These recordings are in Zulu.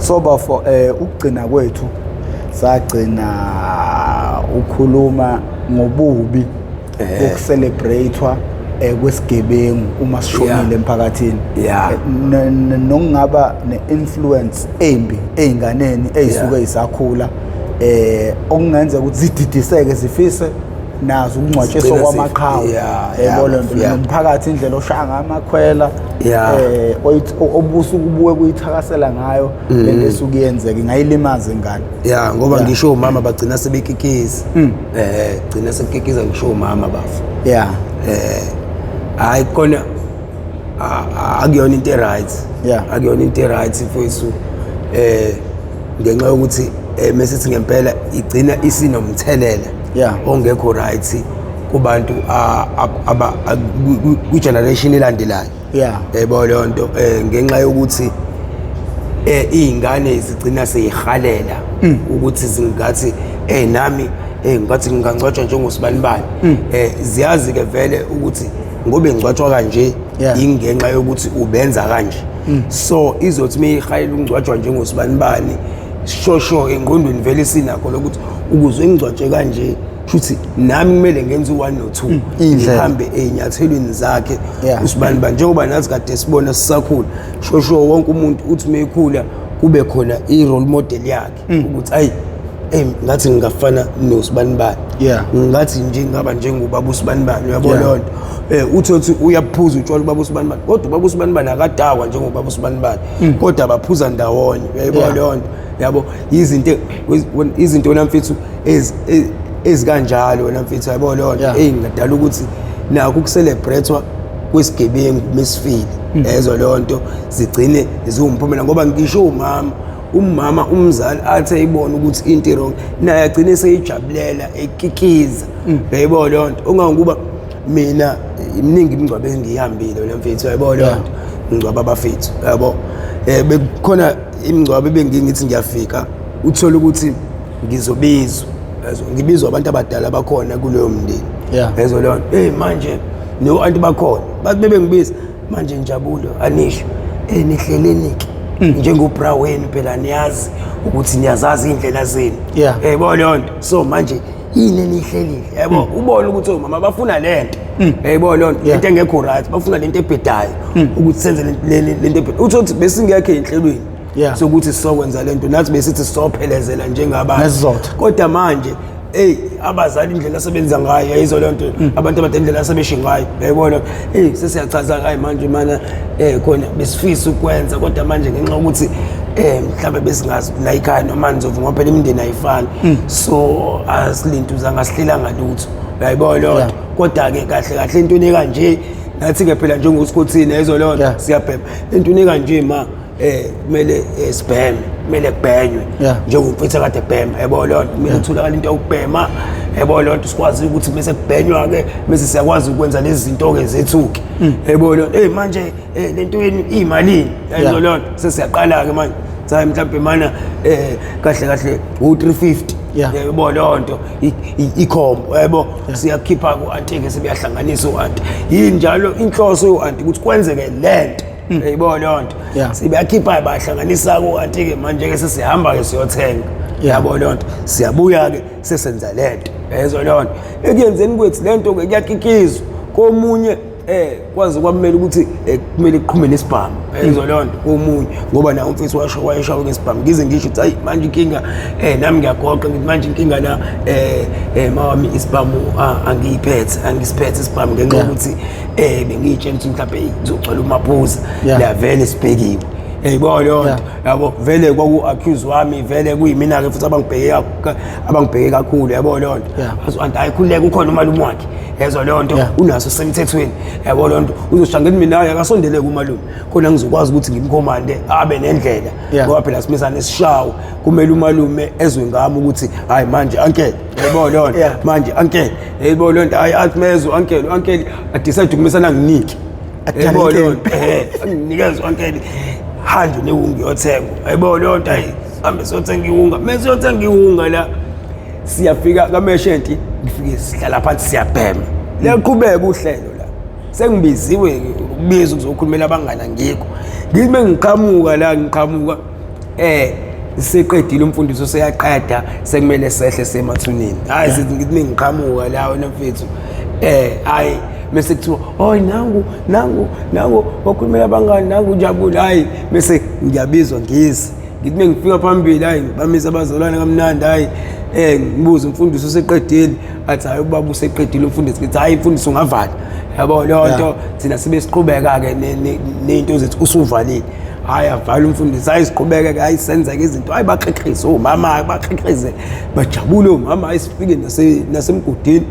soba for ukugcina kwethu sagcina ukhuluma ngobubi ukucelebratewa kwesigebengu uma sishonile emphakathini nokungaba neinfluence embi einganeni ezisuke isakhula okungenza ukuthi zididiseke zifise nazo ukungcwatshiswa kwamaqhawe yebo lento nomphakathi indlela oshaya ngamakhwela obusuku ubuye kuyithakasela ngayo lento esuke yenzeke ngayilimaza ingane ngoba ngisho umama bagcina sebekikiza gcina sekikiza ngisho umama bafu hayi khona akuyona into eright akuyona into eright mfowethu ngenxa yokuthi mesithi ngempela igcina isinomthelela ongekho right kubantu ku generation elandelayo yebo lonto ngenxa yokuthi izingane zigcina seyihalela ukuthi zingathi nami ngathi ngingangcwatshwa njengosibanibani ziyazi ke vele ukuthi ngobe ngcwatshwa kanje ingenxa yokuthi ubenza kanje so izothi meyihalela ukungcwatshwa njengosibanibani shosho engqondweni vele sinakho lokuthi ukuze ngicwatshe kanje futhi nami kumele ngenze u1 no2 ngihambe ezinyathelweni zakhe usibanibani njengoba nathi kade sibona sisakhula shosho wonke umuntu uthi meyikhula kube khona i-role model yakhe ukuthi ayi ngathi ngingafana nosibanibani ngathi nje ngaba njengobaba usibanibani uyabona lonto uthi uyaphuza utshwala ubaba usibanibani kodwa ubaba usibanibani akadakwa njengobaba usibanibani kodwa baphuza ndawonye uyayibona lonto yabo izinto namfethu ezikanjalo namfethu yabo lonto ngadala ukuthi nakho ukucelebratewa kwesigebengu mesifile ezo lonto zigcine ziwumphumela ngoba ngisho umama umzali athi ayibona ukuthi into wrong naye agcine seyijabulela ekikiza yayibona lonto ongangokuba mina iminingi imingcwabo engihambile namfethu yayibona lonto ingcwaba abafethu yabo bekukhona imingcwabo bengingithi ngiyafika uthola ukuthi ngizobizwa ngibizwa abantu abadala bakhona kuleyo mndeni yezo lonto manje no anti bakhona bathi bebengibiza manje njabulo anisho nihleleniki njengobrawenu phela niyazi ukuthi niyazazi indlela zenu yebo lonto so manje yini nihlelile yebo ubona ukuthi omama bafuna lento yebo lonto into engekho right bafuna lento ebhedayo ukuthi senze lento uthi besingekho enhlelweni sokuthi sokwenza lento nathi besithi sophelezela njengabantu kodwa manje abazali indlela asebenza ngayo yayizo lonto abantu abadala indlela asebeshe ngayo yayibona sesiyachaza hayi manje mana khona besifisa ukwenza kodwa manje ngenxa ukuthi mhlawumbe besingazi la ekhaya noma nzovu ngoba phela imindeni ayifani so asilinto zangasihlela lutho yayibona lonto kodwa ke kahle kahle into kanje nathi ke phela njengosikhothini yayizo lonto siyaphepha into kanje ma kumele sibheme kumele kubhenywe njengomfethu kade bhema yebo lonto kumele kutholakala into yokubhema yebo lonto sikwazi ukuthi bese kubhenywa ke bese siyakwazi ukwenza lezi zinto ke zethuki yebo lonto manje lento yeni imalini yebo lonto sesiyaqala ke manje sayi mhlawumbe mana kahle kahle u350 yebo lonto ikhombo yebo siyakhipha ku-anti ke sebeyahlanganisa u-anti yinjalo inhloso yo-anti ukuthi kwenzeke lento yayibona lonto sibakhipha bahlanganisa ku-anti ke manje ke sesihamba ke siyothenga yabo lonto siyabuya ke sesenza lento yezo lonto ekuyenzeni kwethu lento ke kuyakikizwa komunye kwazi kwamela ukuthi kumele iqhume nesibhamu yezo lonto komunye ngoba na umfethu wayeshawa ngesibhamu ngize ngisho ukuthi hayi manje inkinga nami ngiyagoqa ngithi manje inkinga la mawami isibhamu angiyiphethe angisiphethe isibhamu ngenxa ukuthi bengiyitshela ukuthi mhlawumbe ngizocela umaphuza la vele sibhekiwe yayibona lonto yabo vele kwaku-accuse wami vele kuyimina ke futhi abangibheke kakhulu yabo lonto anti ayikhululeke ukhona umalume wakhe yezo lonto unaso semthethweni yabo lonto uzoshangeni mina akasondele kumalume khona ngizokwazi ukuthi ngimkhomande abe nendlela ngoba phela simizane sishawo kumele umalume ezwe ngami ukuthi hayi manje uncle yebo lonto manje uncle yebo lonto hayi athi mezo uncle adecide ukumisana nginiki yebo lonto nginikeza uncle hanje newunga yothenga ayibona lonto ayi hambe siyothenga iwunga mase yothenga iwunga la siyafika kaMeshenti ngifike sihlala phansi siyabhema liyaqhubeka uhlelo la sengibiziwe ukubizwa ukuzokhulumela abangana ngikho ngime ngiqhamuka la ngiqhamuka seqedile umfundiso seyaqeda sekumele sehle semathuneni hayi sithi ngithi mingiqhamuka lawo namfethu hayi mase kuthiwa hoyi nangu wakhulumela abangani nangu ujabule hayi bese ngiyabizwa ngisi ngithi mengifika phambili hayi bamisa abazalwane kamnandi hayi ngibuza umfundiso seqedile athi hayi ubaba useqedile umfundiso ngithi hayi umfundiso ungavala yabo lonto thina sibe siqhubeka ke nezinto zethu usuvalile hayi avala umfundisi hayi siqhubeke hayi senza ke izinto hayi baxeqhize omama baxeqhize bajabule omama hayi sifike nasemgodini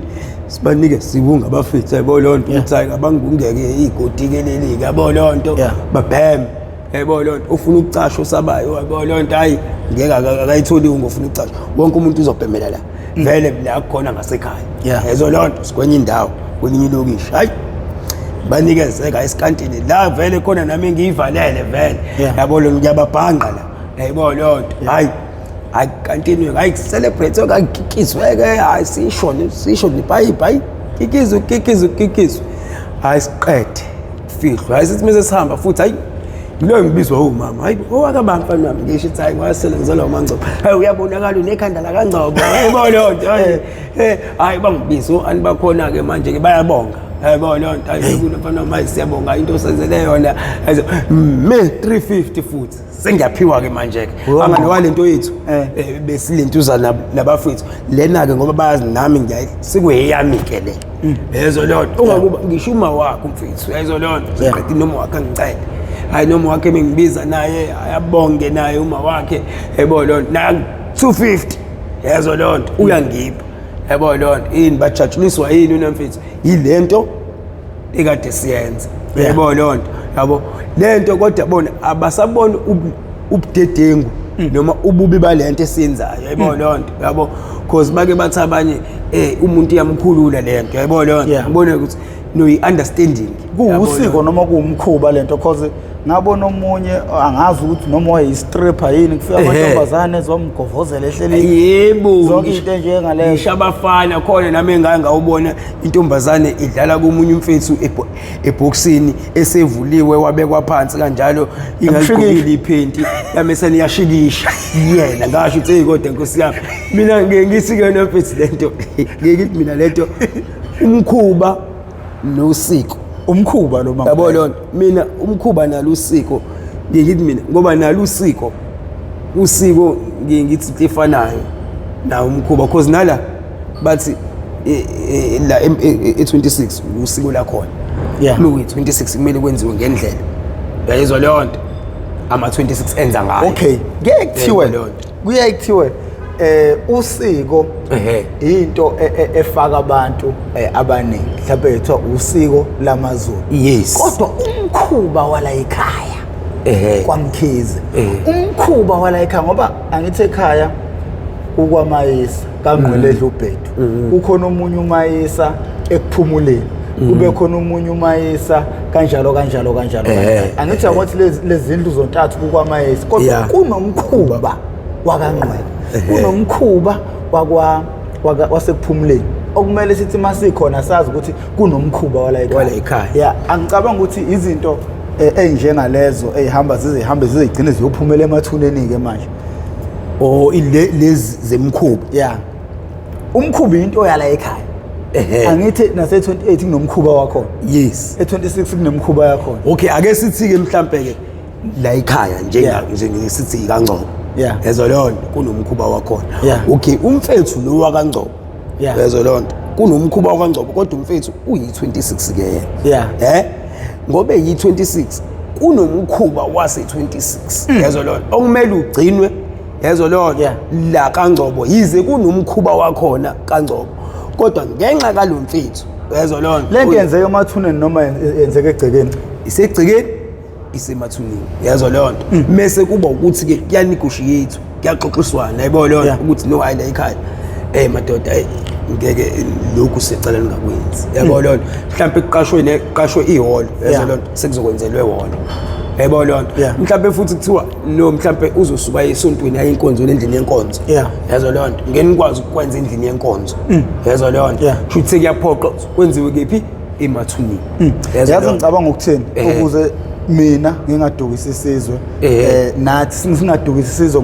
sibanike sibunga abafethu yabo lonto ukuthi hayi abangungeke igodi keleli yabo lonto babheme yabo lonto ufuna ukucasha usabayo yabo lonto hayi ngeke akayitholi ngofuna ukucasha wonke umuntu uzobhemela la vele la khona ngasekhaya yezo lonto sikwenye indawo kwelinye ilokishi hayi banikezeka esikantini la vele khona nami ngiyivalele vele yabo lo ngiyababhanga la yabo lonto hayi continue hayi celebrate okakikizwe ke hayi sisho nibhayi kikizwe hayi siqede fihlo hayi sithi mase sihamba futhi hayi lo ngibizwa umama hayi owakabamfana nami ngisho ukuthi hayi ngwasele ngizela uMaNgcobo hayi uyabonakala unekhanda la kaNgcobo yabo lonto hayi bangibizo anibakhona ke manje ke bayabonga yabo lonto hayi kunofana manje siyabonga into osenzele yona me 350 futhi sengiyaphiwa ke manje ke angani walento yethu besilentuza nabafethu lena ke ngoba bayazi nami ngiyayi sikuyeyami ke le yezo lonto ungakuba ngishuma wakho mfethu yezo lonto siqedile noma wakhe ngicela hayi noma wakhe bengibiza naye ayabonge naye uma wakhe yebo lonto na 250 yezo lonto uyangipha yebo lonto yini bajajuliswa yini unomfethu yilento ekade siyenza yebo lonto yabo lento kodwa bona abasabona ubudedengu noma ububi balento esiyenzayo yebo lonto yabo because bake bathi abanye umuntu yamkhulula lento yebo lonto ngibone ukuthi no understanding kuwusiko noma kuwumkhuba lento because ngabona omunye angazi ukuthi noma wayistripper yini kufika amantombazane ezomgovozela ehleleni yebo zonke into njengaleyo ishabafana khona nami engake ngawubona intombazane idlala komunye umfethu eboxini esevuliwe wabekwa phansi kanjalo ingaqhubili iphenti yameseni yashikisha yena ngasho ukuthi hey kodwa Nkosi yami mina ngeke ngithi ke nomfethu lento ngeke mina lento umkhuba nosiko umkhuba lo mama yabo lonto mina umkhuba nalo usiko ngiyithi mina ngoba nalo usiko ngithi efanayo na umkhuba because nala bathi la e26 usiko la khona lo 26 kumele kwenziwe ngendlela yayizwa lonto ama 26 enza ngayo okay kuyekuthiwe usiko into efaka abantu abaningi mhlawumbe ethiwa usiko lamaZulu yes kodwa umkhuba wala ekhaya kwaMkhize umkhuba wala ekhaya ngoba angithi ekhaya ukwamayisa kaNgqweledla uBhedu kukhona omunye umayisa ekuphumuleni kube khona omunye umayisa kanjalo angithi ukuthi lezi zindlu zontathu kukwamayisa kodwa kunomkhuba wakaNgqwele kunomkhuba wasekuphumuleni okumele sithi masikhona sazi ukuthi kunomkhuba wala ekhaya angicabanga ukuthi izinto enjengalezo ezihamba zizigcine ziyophumela emathuneni ke manje lezi zemkhuba umkhuba into yala ekhaya angithi nase 28 kunomkhuba wakhona yes e26 kunomkhuba yakhona okay ake sithi ke mhlambe ke la ekhaya njengesithi kaNgcobo yezo lonto kunomkhuba wakhona okay umfethu lo wakaNgcobo yezo lonto kunomkhuba wakaNgcobo kodwa umfethu uyi26 ke yena ngobe yi26 kunomkhuba wase26 yezo lonto okumele ugcinwe yezo lonto la kaNgcobo yize kunomkhuba wakhona kaNgcobo kodwa ngenxa kalomfethu yezo lonto lento yenzeke emathuneni noma yenzeke egcekeni isegcekeni isemathuneni yazo lonto mase kuba ukuthi ke kuyanegotiate kuyaxoxiswana yabo lonto ukuthi no hayi la ekhaya madoda ngeke lokhu sicela ningakwenzi yabo lonto mhlawumbe kuqashwe ihholo yazo lonto sekuzokwenzelwe ihholo yabo lonto mhlawumbe futhi kuthiwa no mhlawumbe uzosuka esontweni ayi inkonzo endlini yenkonzo yazo lonto ngeke nikwazi ukwenza endlini yenkonzo yazo lonto futhi kuyaphoqa kwenziwe kephi emathuneni yazi ngicabanga ukuthini ukuze mina ngingadukisa isizwe nathi singadukisa isizwe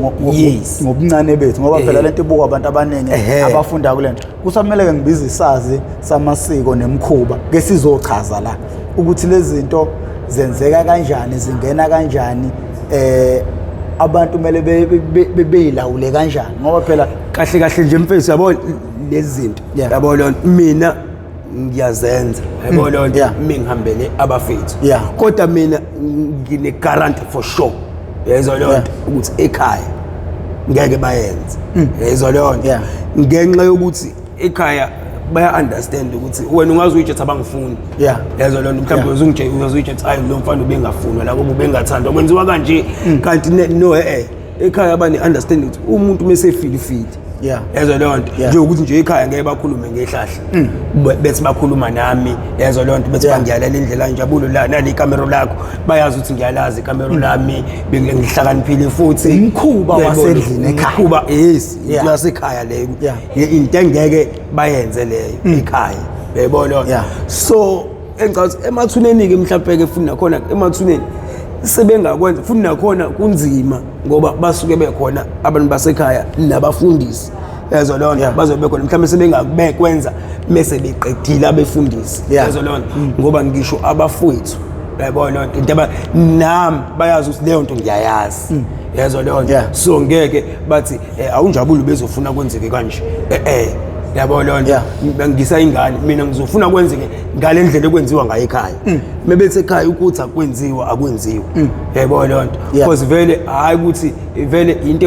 ngobuncane bethu ngoba phela lento ibukwa abantu abaningi abafunda kulento kusamele ke ngibize isazi samasiko nemikhuba ke sizochaza la ukuthi lezi zinto zenzeka kanjani zingena kanjani abantu kumele beyilawule kanjani ngoba phela kahle kahle nje mfethu yabo lezi zinto yabo lona mina ngiyazenza yabo lona mina ngihambele abafethu kodwa mina ngine guarantee for sure yezo lona ukuthi ekhaya ngeke bayenze yezo lona ngenxa yokuthi ekhaya baya understand ukuthi wena ungazi uyijetha abangifuni yezo lona mhlawumbe uzungijetha hayi lo mfana ubengafuna la kuba ubengathanda kwenziwa kanje kanti no ekhaya abane understand ukuthi umuntu mase feel yezo lonto nje ukuthi nje ekhaya ngeke bakhulume ngehlahla bethi bakhuluma nami yezo lonto bethi bangiyalela indlela injabulo la nali ikamera lakho bayazi ukuthi ngiyalazi ikamera lami bengihlakaniphile futhi umkhuba wasendlini ekhaya umkhuba yasekhaya leyo into engeke bayenze leyo ekhaya uyayibona so engathi emathuneni ke mhlawumbe ke futhi nakhona emathuneni sebengakwenza futhi nakhona kunzima ngoba basuke bekhona abantu basekhaya nabafundisi yezo lona bazobe khona mhlawumbe sebengakwenza mase beqedile abefundisi yezo lona ngoba ngisho abafowethu uyayibona into nami bayazi ukuthi leyo nto ngiyayazi yezo lona so ngeke bathi awunjabule bezofuna kwenzeke kanje yabona ngisayingane mina ngizofuna kwenzeke ngale ndlela ekwenziwa ngayo ekhaya mebethe ekhaya ukuthi akwenziwa akwenziwa yabona lonto because vele hayi ukuthi vele into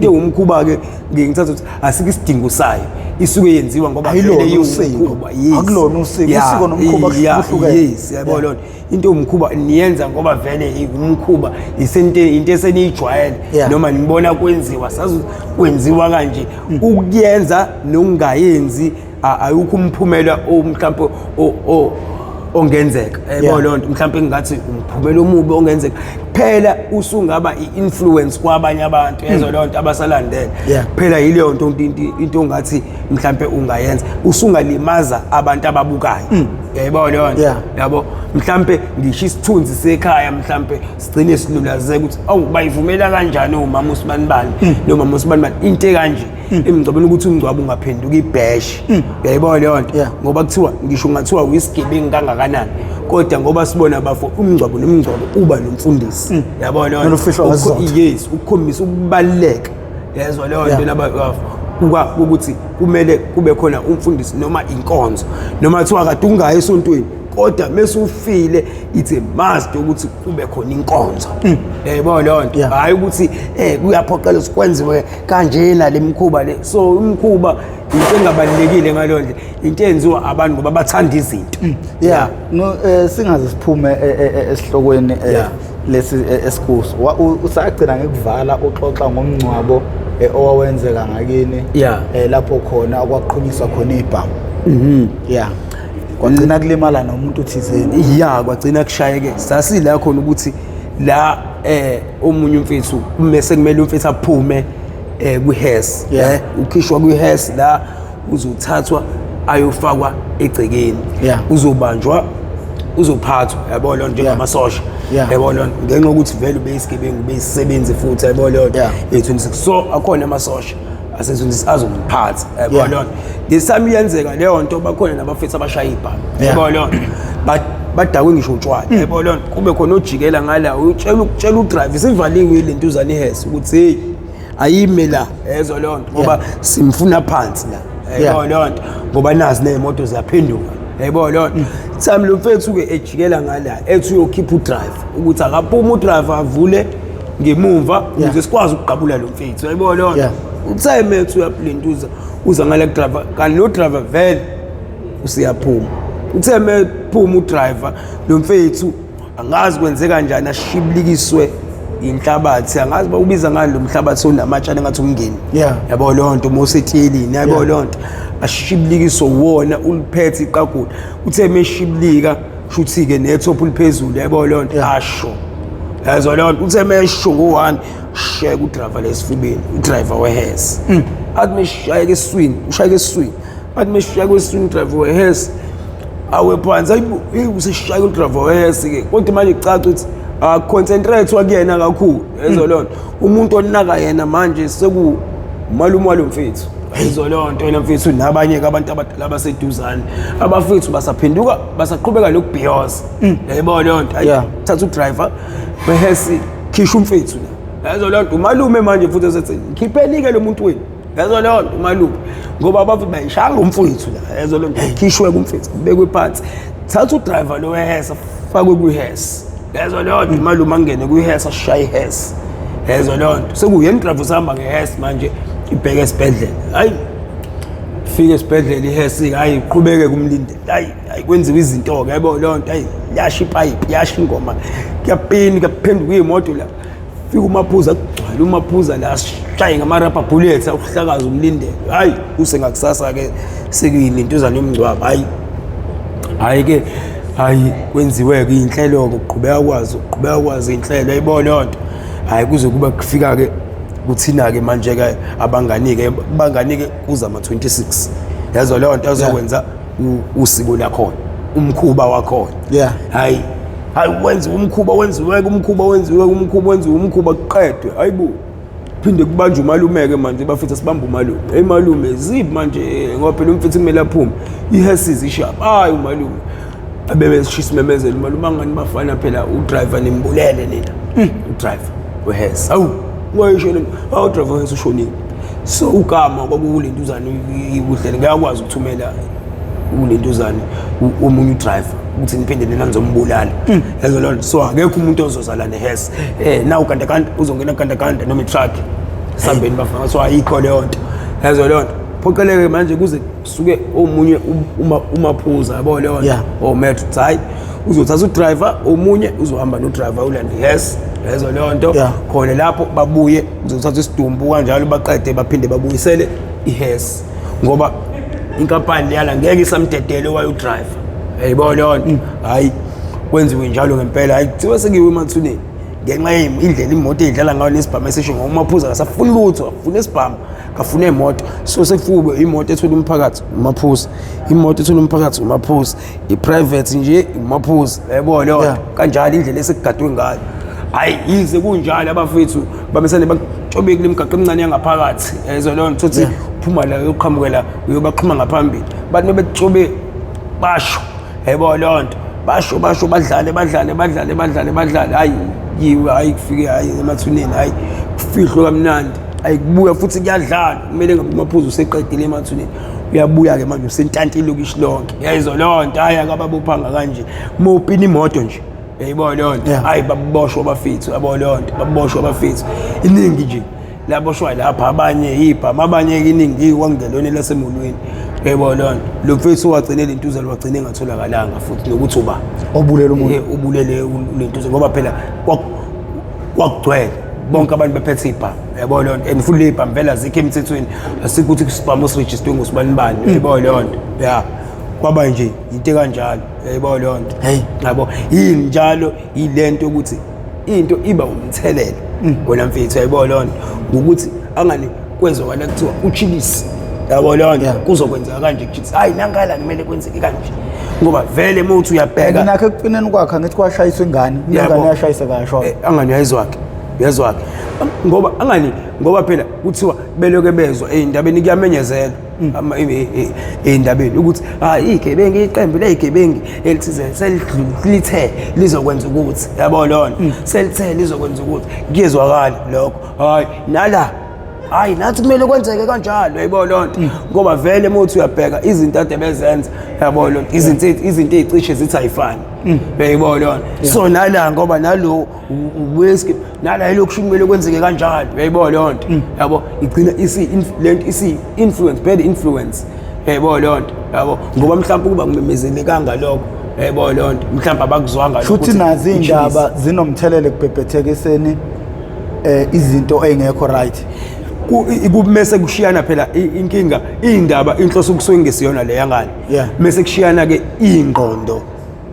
ewumkhuba ke ngingithatha ukuthi asike isidingo sayo isuke yenziwa ngoba vele usiko akulona usiko usiko nomkhuba kuhlukene yabona lonto into ewumkhuba niyenza ngoba vele umkhuba into eseniyijwayele noma nibona kwenziwa sazi kwenziwa kanje ukuyenza ungayenzi ayukho umphumela mhlawumbe ongenzeka yabo lonto mhlawumbe ngathi umphumela omubi ongenzeka phela usungaba iinfluence kwabanye abantu yezo lonto abasalandela phela yileyo nto into ngathi mhlawumbe ungayenza usungalimaza abantu ababukayo yabo lonto yabo mhlawumbe ngisho isithunzi sekhaya mhlawumbe sigcine silulazeke ukuthi bayivumela kanjani umama uSibanibani nomama uSibanibani into kanje emngcwabeni ukuthi umngcwabo ungaphenduka ibhash uyayibona leyo nto ngoba kuthiwa ngisho ngathiwa uyisigebengu kangakanani kodwa ngoba sibona bafo umngcwabo nomngcwabo uba nomfundisi yabona leyo nto yes ukukhombisa ukubaleka yezwa leyo nto laba ukuthi kumele kube khona umfundisi noma inkonzo noma kuthiwa kade ungayi esontweni kodwa mase ufile it's a must ukuthi kube khona inkonzo yayibona leyo nto hayi ukuthi kuyaphoqela sikwenziwe kanjena lemkhuba le so umkhuba into engabalekile ngalo nje into enziwa abantu ngoba bathanda izinto singaze siphume esihlokweni lesi esikuso usagcina ngekuvala uxoxa ngomncwabo owawenzeka ngakini lapho khona okwaqhunyiswa khona ibhamu kwagcina kulimala nomuntu thizeni kwagcina kushayeke sasila khona ukuthi la omunye umfethu mase kumele umfethu aphume kwiHES ukhishwa kwiHES la uzothathwa ayofakwa egcekeni uzobanjwa uzophathwa yabona lonto njengamasosha yabona lonto ngenxa ukuthi vele beyisigebengu beyisebenze futhi yabona lonto e26 so akhona amasosha asezindisi azomphatha yabona lonto ngesami yenzeka leyo nto bakhona nabafethu abashaya ibhamu yabona lonto badakwe ngisho utshwala yabona lonto kube khona ojikela ngala utshela udrive sivaliwe lento uzana iHES ukuthi hey ayime la yezo lonto ngoba simfuna phansi la yabona lonto ngoba nazi nemoto ziyaphenduka yayibona lonto sami lo mfethu ke ejikela ngala ethi uyokhipha udrive ukuthi akaphuma udrive avule ngemuva ukuze sikwazi ukuqabula lo mfethu yayibona lonto utheme ethi uyaplintuza uza ngala driver kanti lo driver vele usiyaphuma utheme phuma udriver lo mfethu angazi kwenzeka kanjani ashiblikiswe inhlabathi angazi bawubiza ngani lo mhlabathi onamatshana ngathi umngeni yabona lonto mosethelini yabona lonto ashiblikiswa wona uliphethe iqagula uthe meshiblika shuthi ke netop liphezulu yabona lonto asho yazwa lonto uthe mesho ngo1 shaya udriver lesifubeni udriver weHES athi meshaya ke swing ushaya ke swing athi meshaya ke swing driver weHES awe phansi ayibu useshaya udrava wehesi ke kodwa manje kucaca ukuthi concentrate wakuyena kakhulu ezolonto umuntu onaka yena manje sekumalume walomfethu ezolonto yena mfethu nabanye abantu abadala abaseduzane abafethu basaphenduka basaqhubeka lokubhiyoza yayibona lonto ayithatha udriver wehesi khisha umfethu la ezolonto umalume manje futhi esethi khiphenike lo muntu wenu ezolonto umalume ngoba abafethu bayishanga umfethu la ezolonto khishwe kumfethu bekwe phansi thatha udriver lo wehesa fakwe kwihesi ezolonto umalume angene kwihesa shaya ihesi ezolonto sekuyena driver sihamba ngehesi manje ibheke esibhedlela hayi fike esibhedlela ihesi hayi iqhubeke kumlindele hayi kwenziwa izinto ke yabo lonto hayi yasha ipipe yasha ingoma kuyapini kaphenduka imoto la fika umaphuza kugcwala umaphuza la shaye ngama rubber bullets ukuhlakaza umlindele hayi usengakusasa ke sekuyini into zanomngcwabo hayi ke hayi kwenziwe ke inhlelo ukuqhubeka kwazi inhlelo yayibona lonto hayi kuze kuba kufika ke kuthina ke manje ke abanganike kuza ama 26 yazo leyo nto azokwenza usiko lakhona umkhuba wakhona hayi wenziwe umkhuba kuqedwe hayibo phinde kubanje umalume ke manje bafitha sibamba umalume malume zibi manje ngoba phela umfithu kumele aphume ihesizi ishap hayi umalume abebeshisa memezela umalume angani bafana phela udriver nimbulele nina udriver wehesi wayishona driver wehesi ushonile so ugama kwakulentuzana ibuhlele ngiyakwazi ukuthumela ulentuzana omunye udriver ukuthi niphinde nina nizombulala yazo lonto so akekho umuntu ozozala nehesi na ugandakanda uzongena ugandakanda noma itruck sambeni bafana so ayikho leyo nto yazo lonto phoqeleke manje kuze kusuke omunye umaphuza yabo leyo nto metro hayi uzothatha udriver omunye uzohamba no driver ulande yes lezo leyo nto khona lapho babuye uzothatha isidumbu kanjalo baqede baphinde babuyisele ihesi ngoba inkampani yala ngeke isamdedele wayo driver yayibona leyo nto hayi kwenziwe njalo ngempela hayi kuthiwa sekiwe emathuneni ngenxa indlela imoto edlala ngayo nesibhamu esisho ngomaphuza akasafuni lutho afuna isibhamu kafuna imoto so sekufube imoto ethola umphakathi umaphuza imoto ethola umphakathi umaphuza iprivate nje umaphuza yayibona leyo kanjalo indlela esekugadwe ngayo hayi yize kunjalo abafethu bamesane batshobekile imigaqo emincane yangaphakathi ezo leyo nto uthi uphuma la yoqhamukela uyobaxhuma ngaphambili bathi bethobe basho yayibona leyo nto basho badlale hayi yiwe hayi kufike hayi emathuneni hayi kufihlwe kamnandi ayikubuya futhi kuyadlala kumele ngabe umaphuzu useqedile emathuneni uyabuya ke manje usentantile lokishi lonke yayizo lonto hayi akababophanga kanje mopini imoto nje yayibona lonto hayi baboshwa abafethu yabona lonto baboshwa abafethu iningi nje laboshwa lapha abanye ibhama abanye iningi kwangelone lasemulweni yayibona lonto lo mfethu wagcine lentuzalo wagcine engatholakalanga futhi nokuthi uba obulela umuntu ubulele lentuzo ngoba phela kwakugcwele bonke abantu bephethe ibhamu yabona lonto and futhi ibhamu vela zikho emthethweni asikuthi isibhamu osirejistwe ngosibani bani yayibona lonto kwaba nje into kanjalo yayibona lonto yabo yini njalo ilento ukuthi into iba umthelela wena mfethu yayibona lonto ukuthi angani kwezokala kuthiwa uchilisi yabona lonto kuzokwenzeka kanje kuthi hayi nangala kumele kwenzeke kanje ngoba vele umuntu uyabheka nakho ekuqineni kwakhe ngithi kwashayiswa ingane yashayisa kasho angani yazwakhe ngoba angani ngoba phela kuthiwa beloke bezwa endabeni kuyamenyezelwa endabeni ukuthi igebengi iqembu lezigebengi elithize selithe lizokwenza ukuthi yabona lona selithe lizokwenza ukuthi kuyezwakala lokho hayi nala hayi nathi kumele kwenzeke kanjalo yayibona lonto ngoba vele umuntu uyabheka izinto ade bezenza yabona lonto izinto ezicishe zithi ayifani yayibona lonto so nala ngoba nalo weske nala lokhu kumele kwenzeke kanjalo yayibona lonto yabo igcina isi influence bad influence yayibona lonto yabo ngoba mhlawumbe kuba ngimemezele kangalokho yayibona lonto mhlawumbe abakuzwanga lokho futhi nazi indaba zinomthelele kubhebhethekiseni izinto engekho right kubese kushiyana phela inkinga indaba inhloso kusuke ngesiyona le yangane bese kushiyana ke ingqondo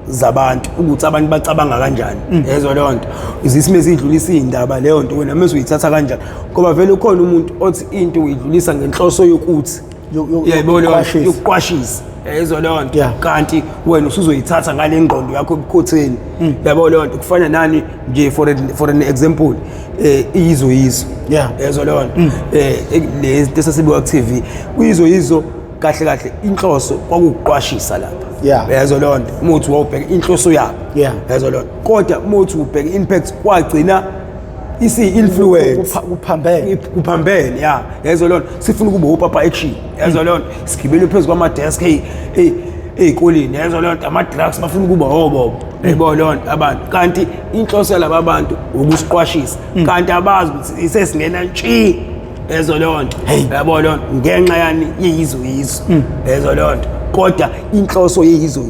zabantu ukuthi abantu bacabanga kanjani yezo leyo nto izisimeze idlulisa indaba leyo nto wena mase uyithatha kanjani ngoba vele ukhona umuntu othi into uyidlulisa ngenhloso yokuthi yokuqwashisa ezo lonto kanti wena usuzoyithatha ngale ngqondo yakho ebukhotheni yabo lonto kufana nani nje for an example iyizo ezo lonto le sesibuka ku TV kuyizo kahle inhloso kwakuqwashisa lapha yazo lonto umuthi wawubheka inhloso yakho yazo lonto kodwa umuthi ubheka impact kwagcina isi-influence kuphambene yazo lonto sifuna ukuba upapa action yazo lonto sigibele phezu kwama-desk ey'koleni yazo lonto ama-drugs bafuna ukuba obobo yabo lonto abantu kanti inhloso yalaba abantu ukusiqwashisa kanti abazi ukuthi isesingena ntshi yazo lonto yabo lonto ngenxa yani yeyizo yazo lonto kodwa inhloso yeyizo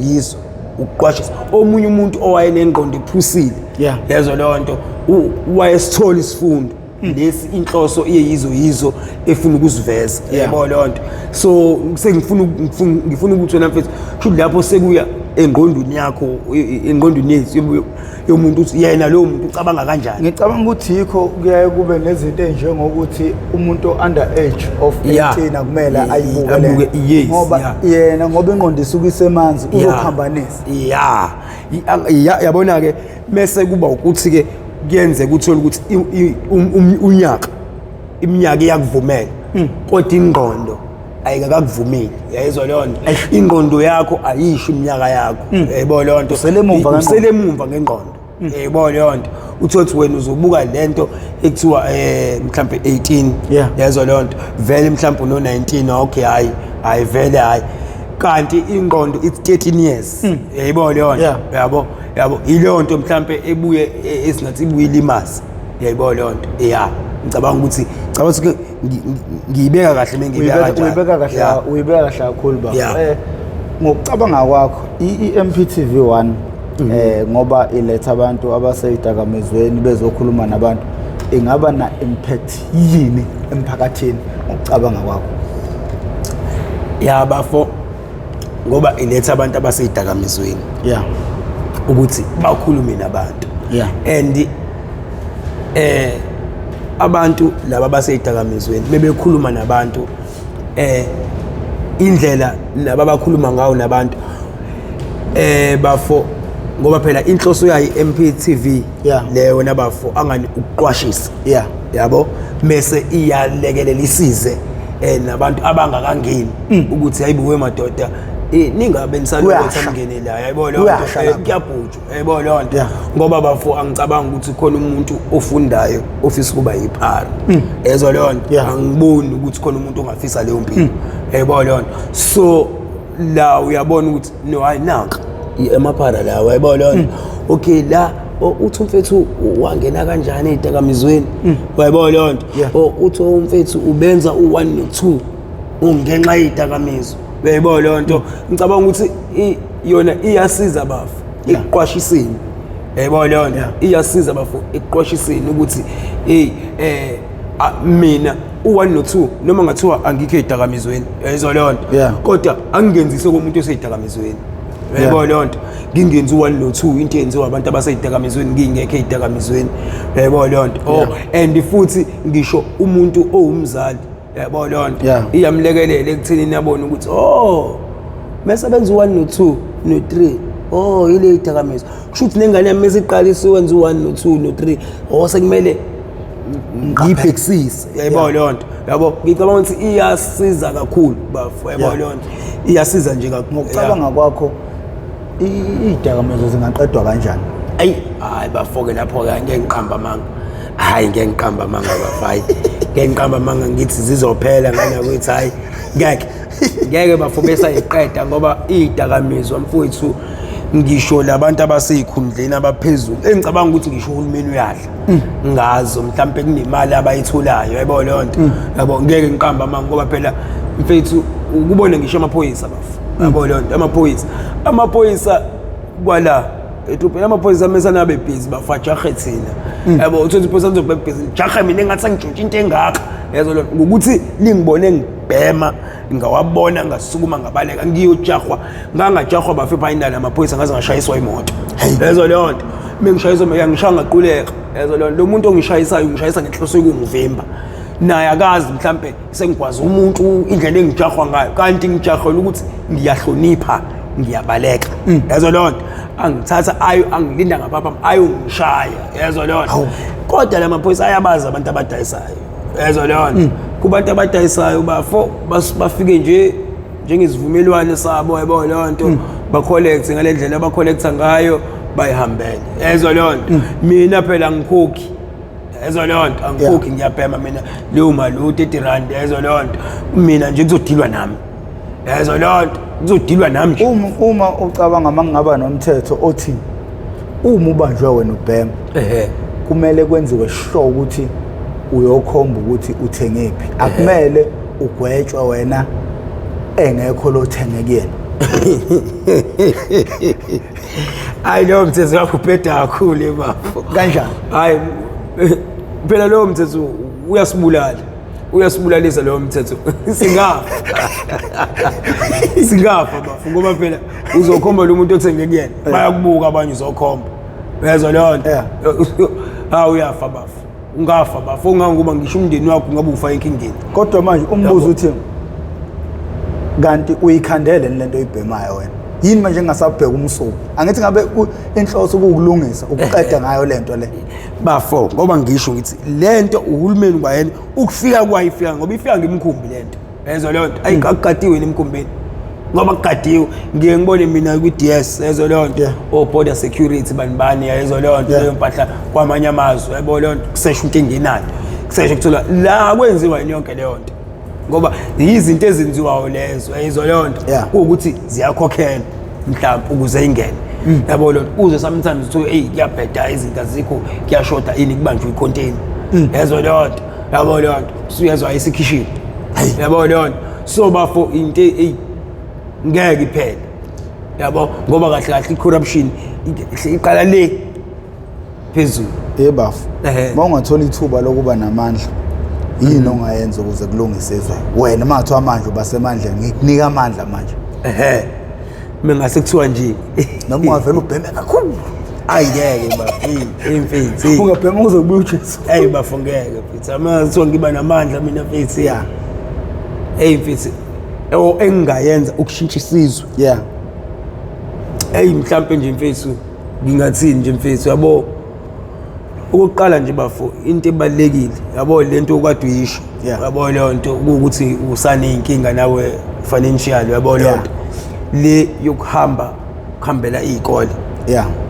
ukuqwashisa omunye umuntu owayenengqondo ephusile yazo lonto wayesithola isifundo lesi inhloso iyeyizo efuna ukuziveza yabo lonto so ngifuna ukuthi wena mfethu kusho lapho sekuya engqondweni yakho engqondweni yethu yomuntu uthi yena lo muntu ucabanga kanjani. Ngicabanga ukuthi yikho kuyaye kube nezinto ezinjengokuthi umuntu under age of 18 akumele ayibuke ngoba yena ngoba ingqondo isuka isemanzi uzophambanisa yabona ke mase kuba ukuthi ke kuyenze kuthola ukuthi iminyaka iyakuvumela kodwa ingqondo ayikakuvumeli yayizwa lonto ingqondo yakho ayisho iminyaka yakho yebo lonto uselemumva ngengqondo yebo lonto uthothi wena uzobuka lento ekuthiwa mhlambe 18 yayizwa lonto vele mhlambe no 19 okay hayi vele hayi kanti ingqondo it's 13 years yebo lonto yabo ilonto mhlambe ebuye esingathi ibuye limazi yebo lonto ngicabanga ukuthi ngiyibeka kahle uyibeka kahle kakhulu baba ngokucabanga kwakho iMPTV1 ngoba iletha abantu abaseyidakamizweni bezokhuluma nabantu ingaba na impact yini emphakathini ngokucabanga kwakho bafo ngoba iletha abantu abaseyidakamizweni ukuthi bakhulume nabantu and abantu laba baseyidakamizweni bebekhuluma nabantu indlela laba bakhuluma ngawo nabantu bafo ngoba phela inhloso yayi MPTV leyo nabafo angani ukuqwashisa yabo mase iyalekelela isize nabantu abangakangeni ukuthi hayibuwe madoda ningabe nisalokungene la yabo lonto kuyabhujwa yabo lonto ngoba bafo angicabanga ukuthi khona umuntu ofundayo ofisa kuba yiphara ezo lonto angiboni ukuthi khona umuntu ongafisa leyo mpilo yabo lonto so la uyabona ukuthi no hayi nanka emaphara lawo yabo lonto okay la uthi umfethu wangena kanjani ezidakamizweni yabo lonto uthi umfethu ubenza u1 no2 ungenxa yezidakamizwa yebo lonto ngicabanga ukuthi yona iyasiza bafu ekuqwashiseni yebo lonto iyasiza bafu ekuqwashiseni ukuthi mina u1 no2 noma ngathiwa angikho ezidakamizweni yebo lonto kodwa angingenzise komuntu oseyidakamizweni yebo lonto ngingenza u1 no2 into yenziwa abantu abaseyidakamizweni ngingekho ezidakamizweni yebo lonto and futhi ngisho umuntu owumzali yabo lonto iyamlekelela ekuthini yabona ukuthi mesebenza u1 no2 no3 ile idakamizwa kusho ukuthi nengane yami mesiqalisa ukwenza u1 no2 no3 sekumele ngibhekisise yabo lonto yabo ngicabanga ukuthi iyasiza kakhulu bafu yabo lonto iyasiza nje kakhulu ngokucabanga kwakho idakamizwa zingaqedwa kanjani hayi bafoke lapho ke ngeke ngiqamba manga ngeke ngiqamba manga bafayi ngiqamba manga ngithi zizophela ngana kwethi hayi ngeke bafubesa iqeda ngoba idakamizwa mfowethu ngisho labantu abaseyikhundleni abaphezulu engicabanga ukuthi ngisho uhulumeni uyadla ngazo mhlawumbe kunemali abayitholayo yabo lonto yabo ngeke ngiqamba manga ngoba phela mfowethu ukubona ngisho amaphoyisa bafu yabo lonto amaphoyisa kwala ethuphela amaphoyisa mesana bebhizi bafajahe thina yabo uthi iphoyisa zobebhizi jahe mina engathi ngijuntsha into engaka yazo lonto ngokuthi lingibone ngibhema ngawabona ngasukuma ngabaleka ngiyojahwa ngangajahwa bafipha indala amaphoyisa ngaze ngashayiswa imoto yazo lonto mengishayiswa ngishaya ngaquleka yazo lonto lo muntu ongishayisayo ngishayisa ngenhloso yokungivimba naye akazi mhlambe sengikwazi umuntu indlela engijahwa ngayo kanti ngijahela ukuthi ngiyahlonipha ngiyabaleka yazo lonto angithatha angilinda ngapha ayongishaya yazo lonto kodwa lamaphoyisa ayabaza abantu abadayisayo yazo lonto kubantu abadayisayo bafike nje njengezivumelwano sabo yabo lonto ba collect ngale ndlela ba collecta ngayo bayihambele yazo lonto mina phela ngikhokhi yazo lonto angikhokhi ngiyabhema mina leyo mali u30 rand yazo lonto mina nje kuzodilwa nami yazo lonto kuzodilwa nami nje uma ucabanga mangaba nomthetho othi uma ubanjwe wena ubhema kumele kwenziwe sure ukuthi uyokhomba ukuthi uthengephi akumele ugwetshwe wena engekho lo thenge kuyena hayi lo mthetho wakho ubheda kakhulu bafo kanjani hayi phela lo mthetho uyasibulalisa lo mthetho singafa bafo ngoba phela uzokhomba lo muntu othenge kuyena bayakubuka abanye uzokhomba uyezwa lonto uyafa bafo ungafa bafo ungangoba ngisho umndeni wakho ngabe ufa enkingeni kodwa manje umbuzo uthi kanti uyikhandele lento oyibhemayo wena yini manje ngasabheka umsuku angithi ngabe inhloso ukukulungisa ukuqeda ngayo lento le bafo ngoba ngisho ngithi lento uhulumeni kwayena ukufika kwayifika ngoba ifika ngemkhumbi lento yezwa lonto ayikagadiwe nemkhumbeni ngoba kugadiwe ngiye ngibone mina kwi-DS yezwa lonto o border security banibani yezwa lonto leyo mpahla kwamanye amazwe yabo lonto kusesha into engenayo kusesha kuthola la kwenziwa yonke leyo nto ngoba izinto ezenziwayo lezo yezwa lonto ukuthi ziyakhokhelwa mhlawumbe ukuze ingene yabo lonto uze sometimes uthi kuyabheda izinto azikho kuyashoda ini kubanjwe icontainer yezwa lonto yabo lonto suyezwa isikhishini yabo lonto so bafo into ngeke iphele yabo ngoba kahle kahle i-corruption iqala le phezulu bafu mawungathola ithuba lokuba namandla yini ongayenza ukuze kulungisezwe wena mathiwa manje ubasemandleni ngikunika amandla manje mengase kuthiwa nje noma ungavela ubheme kakhulu ayike bafi imfethi ungabhema uzobuya uJesu bafungeke mfethi amathiwa ngiba namandla mina mfethi mfethi engingayenza ukushintsha isizwe mhlambe nje mfethu ngingathini nje mfethu yabo ukuqala nje bafo into ebalekile yabo lento okade uyisho yabo leyo nto ukuthi usane inkinga nawe financial yabo leyo nto le yokuhambela izikole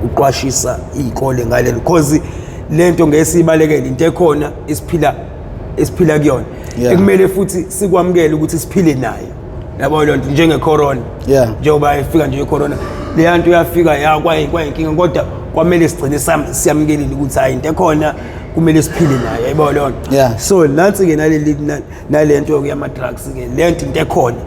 uqwashisa izikole ngale because lento ngesibalekele into ekhona isiphila kuyona ekumele futhi sikwamukele ukuthi siphile nayo yabo leyo nto njenge corona njengoba ifika nje icorona le nto uyafika kwayinkinga kodwa kwamele sigcine siyamkelile ukuthi hayi into ekhona kumele siphile nayo yabo leyo nto so nansi ke nalento yama drugs ke lento into ekhona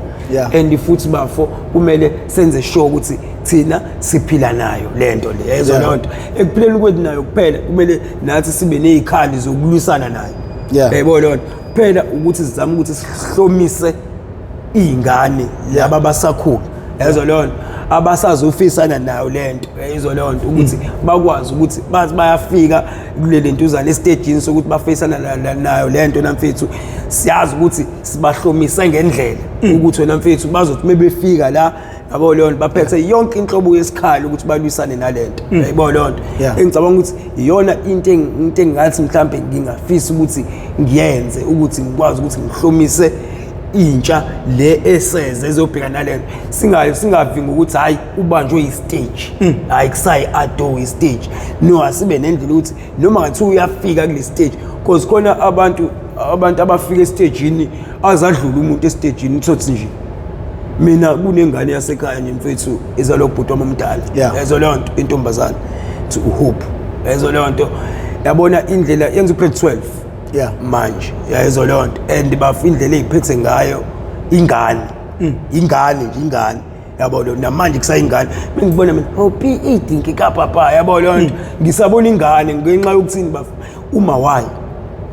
and futhi bafo kumele senze sure ukuthi thina siphila nayo lento le yezo leyo nto ekuphileni kwethu nayo kuphela kumele nathi sibe nezikhali zokulwisana nayo yabo leyo nto phela ukuthi sizame ukuthi sihlomise izingane laba abasakhula yezo leyo nto abasazofisana nayo lento yezo leyo nto ukuthi bakwazi ukuthi bathi bayafika kule lentuzana estagini sokuthi bafisana nayo lento namfethu siyazi ukuthi sibahlomise ngendlela ukuthi wena mfethu bazothi mebefika la yabo leyo nto baphethe yonke inhlobo yesikhali ukuthi balwisane nalento yabo leyo nto engicabanga ukuthi iyona into engathi mhlambe ngingafisa ukuthi ngiyenze ukuthi ngikwazi ukuthi ngihlomise intsha le eseze ezobhekana nalento singavinga ukuthi hayi ubanjwe istage hayi kusayi ado istage no asibe nendlela ukuthi noma ngathi uyafika kule stage because khona abantu abafika estagini azadlula umuntu estagini uthothi nje mina kunengane yasekhaya nje mfethu ezalwa kubhuti wami omdala yezo leyo nto intombazana to hope yezo leyo nto yabona indlela yenza ugrade 12 manje yayezo leyo nto and bafindlela eziphethe ngayo ingane yabo lo namanje kusayingane ngibona mina PE ngika papa yabo leyo nto ngisabona ingane ngenxa yokuthini bafu uma wayo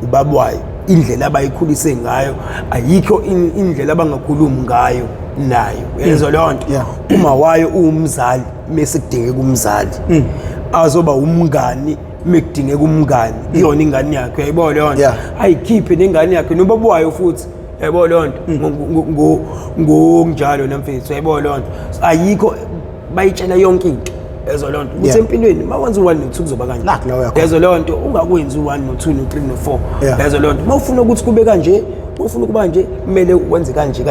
ubaba wayo indlela abayikhulise ngayo ayikho indlela abangakhulumi ngayo nayo yezo leyo nto uma wayo umzali mase kudingeka umzali azoba umngani mekudingeka umngani iyona ingane yakhe uyayibona leyo nto ayikhiphe nengane yakhe nobaba wayo futhi uyayibona leyo nto ngonjalo namfethu uyayibona leyo nto ayikho bayitshela yonke into ezo leyo nto ukuthi empilweni mawenza u1 no2 kuzoba kanje ezo leyo nto ungakwenzi u1 no2 no3 no4 ezo leyo nto mawufuna ukuthi kube kanje ufuna ukuba nje kumele wenze kanje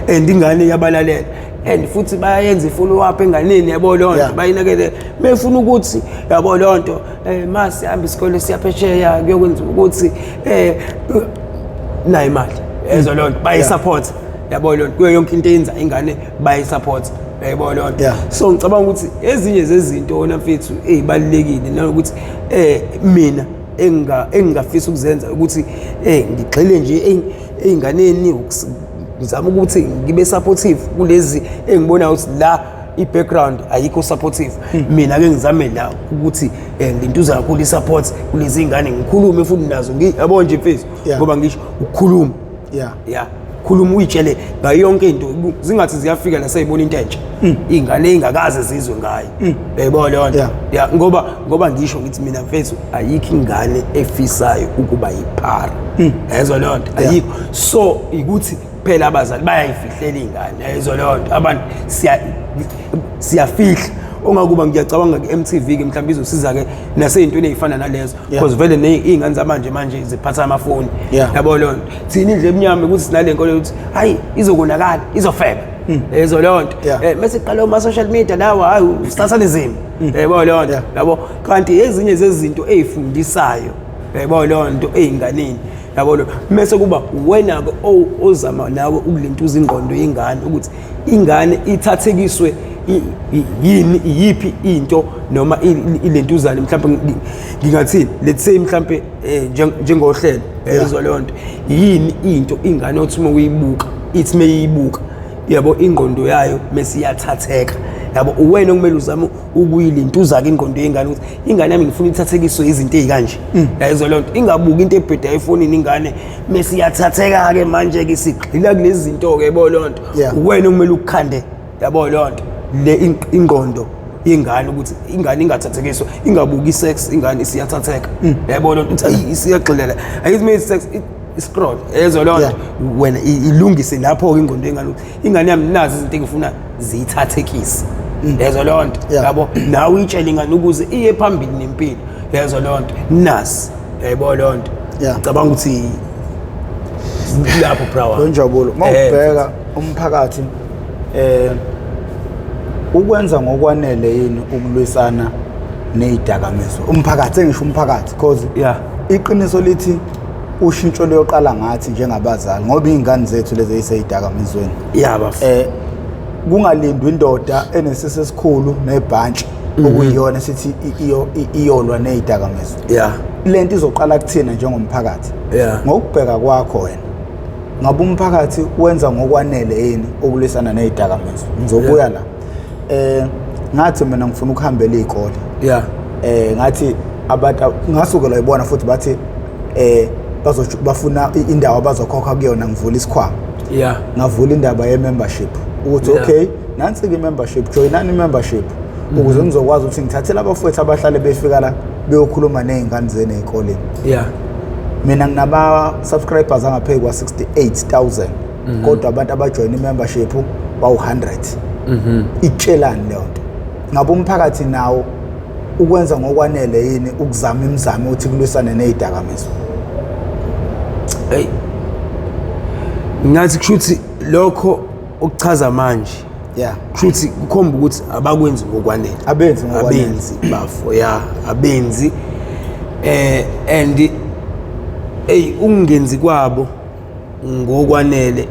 and ingane yabalalela and futhi bayenza follow up enganeni yabo lonto bayinakele befuna ukuthi yabo lonto masi hamba isikole siyaphesheya kuyokwenza ukuthi nayi imali ezo lonto bayisupport yabo lonto kuyo yonke into yenza ingane bayisupport yabo lonto so ngicabanga ukuthi ezinye zezinto wona mfethu ezibalekile nanokuthi mina engingafisa ukuzenza ukuthi ngigxile nje einganeni ngizama ukuthi ngibe supportive kulezi engibona ukuthi la i-background ayikho supportive mina ke ngizame la ukuthi ngintuza kakhulu i-support kulezi ingane ngikhulume futhi nazo yabo nje mfethu ngoba ngisho ukukhuluma khuluma uyitshele ngayo yonke into zingathi ziyafika la sayibona into entsha ingane ingakaze zizwe ngayo uyayibona leyo nto ngoba ngisho ngithi mina mfethu ayikho ingane efisayo ukuba yiphara yezwa leyo nto ayikho so ukuthi phela abazali bayayifihlela ingane yezwa leyo nto abantu siyafihla ongakuba ngiyacabanga ku-MTV ke mhlawumbe izosiza ke naseyintweni ezifana nalezo because vele nezingane zamanje ziphatha amafoni yabo leyo nto thina indle emnyama ukuthi sinale nkolo ukuthi hayi izokonakala izofeba lezo leyo nto mase iqala oma social media lawo hayi usithathane zimo yabo leyo nto yabo kanti ezinye zezinto ezifundisayo yabo leyo nto einganeni yabo lo mase kuba wena ke ozama nawe ukulentuza ingqondo yengane ukuthi ingane ithathekiswe yini yipi into noma ilentuzane mhlawumbe ngingathini let's say mhlawumbe njengohlelo ezwa leyo nto yini into ingane othi uma uyibuka ithi meyibuka yabo ingqondo yayo mase iyathatheka yabo uwena kumele uzame ukuyilintuza ke ingqondo yengane ukuthi ingane yami ngifuna ithathekiswe izinto ezikanje ezwa leyo nto ingabuka into ebheda efonini ingane mase iyathatheka ke manje ke sigxila kulezi zinto ke yabo leyo nto uwena kumele ukukhande yabo leyo nto le ingqondo yengane ukuthi ingane ingathathekiswa ingabuki sex ingane isiyathatheka yabo leyo nto isiyagxilela ayithi sex scroll ezo leyo nto wena ilungise lapho ke ingqondo yengane ukuthi ingane yami nazi izinto engifuna ziyithathekise ezo leyo nto yabo nawe uyitshela ingane ukuze iye phambili nempilo ezo leyo nto nasi yabo leyo nto ngicabanga ukuthi lapho prawa konjabulo mawubheka umphakathi ukwenza ngokwanele yini ukulwisana nezidakamizwa umphakathi engisho umphakathi because iqiniso lithi ushintsho leyoqala ngathi njengabazali ngoba izingane zethu lezi eziseyidakamizweni kungalindwa indoda enesisi esikhulu nebhantshi okuyiyona sithi iyolwa nezidakamizwa lento izoqala kuthina njengomphakathi ngokubheka kwakho wena ngabe umphakathi wenza ngokwanele yini ukulwisana nezidakamizwa ngizobuya la ngathi mina ngifuna ukuhambela izikole ngathi abantu ngasukela uyibona futhi bathi bafuna indawo abazokhokha kuyona ngivula isikhwama ngavula indaba ye-membership ukuthi okay nansi ke membership joinani membership ukuze ngizokwazi ukuthi ngithathele abafowethu abahlale befika la beyokhuluma nezingane zene ezikoleni mina nginaba subscribers angaphezu kwa 68000 kodwa abantu abajoin membership bawu100 itshelani leyo nto ngabe umphakathi nawo ukwenza ngokwanele yini ukuzama imizamo ukuthi kulwisane nezidakamizwa ngathi kushuthi lokho ukuchaza manje kushuthi kukhomba ukuthi abakwenzi ngokwanele abenzi bafo abenzi and ungenzi kwabo ngokwanele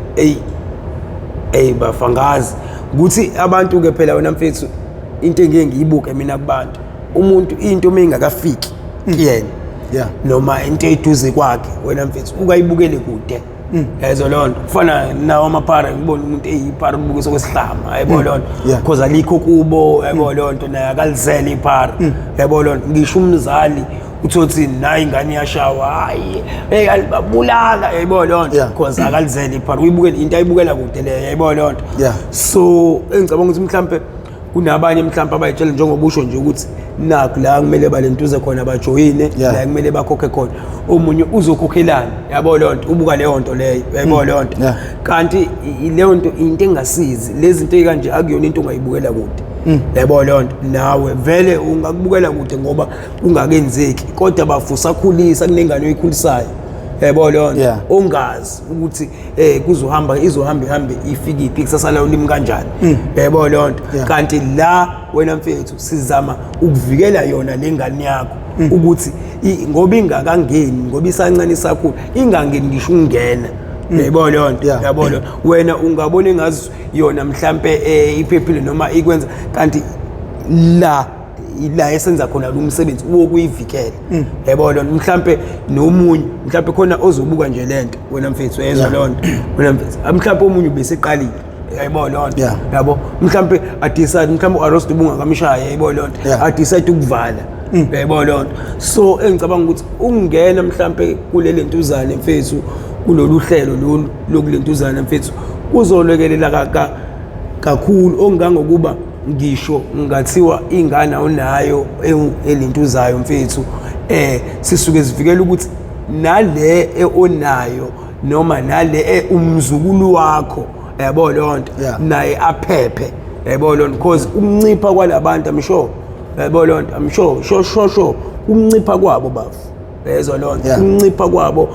bafangazi ukuthi abantu ke phela wena mfethu into engeke ngiyibuke mina kubantu umuntu into mengakafiki kuyena noma into eduze kwakhe wena mfethu ukayibukele kude ezo lonto kufana nawo amaphara ngibona umuntu eyiphara ubukisa kwesihlama yabo lonto because alikho kubo yabo lonto naye akalizele iphara yabo lonto ngisho umzali uthothi nayi ingane yashawa hayi alibabulala yabo lonto because akalizele iphara uyibukela into ayibukela kude le yabo lonto so engicabanga ukuthi mhlambe kunabanye mhlawumbe abayitshela njengoba usho nje ukuthi nakho la kumele balentuze khona bajoyine la kumele bakhokhe khona omunye uzokhokhelana yabo lonto ubuka leyo nto leyo yabo lonto kanti leyo nto into engasizi lezi zinto kanje akuyona into ongayibukela kude yabo lonto nawe vele ungakubukela kude ngoba ungakenzeki kodwa bafusa khulisa kunengane oyikhulisayo yabo lonto ongazi ukuthi izohamba ifike iphi kusasa la ulimi kanjani yabo lonto kanti la wena mfethu sizama ukuvikela yona lengane yakho ukuthi ngoba ingakangeni ngoba isancane isakhulu ingangeni ngisho ungena yabo lonto yabo lonto wena ungabona engazi yona mhlambe iphephile noma ikwenza kanti la esenza khona lo umsebenzi wokuyivikela yabo lonto mhlambe nomunye mhlambe khona ozobuka nje lento wena mfethu yezwa lonto wena mfethu mhlambe omunye ubeseqalile yabo lonto yabo mhlambe adecide mhlambe uArrest ubungakamshaya yabo lonto adecide ukuvala yabo lonto so engicabanga ukuthi ungena mhlambe kulele ntuzane mfethu kulolu hlelo lokulentuzana mfethu kuzolekelela kakhulu ongangokuba ngisho ngathiwa ingane onayo elintuzayo mfethu sisuke sivikela ukuthi nale onayo noma nale umzukulu wakho yabo lonto naye aphephe yabo lonto because umncipha kwalabantu yabo lonto I'm sure umncipha kwabo bafu yezwa lonto umncipha kwabo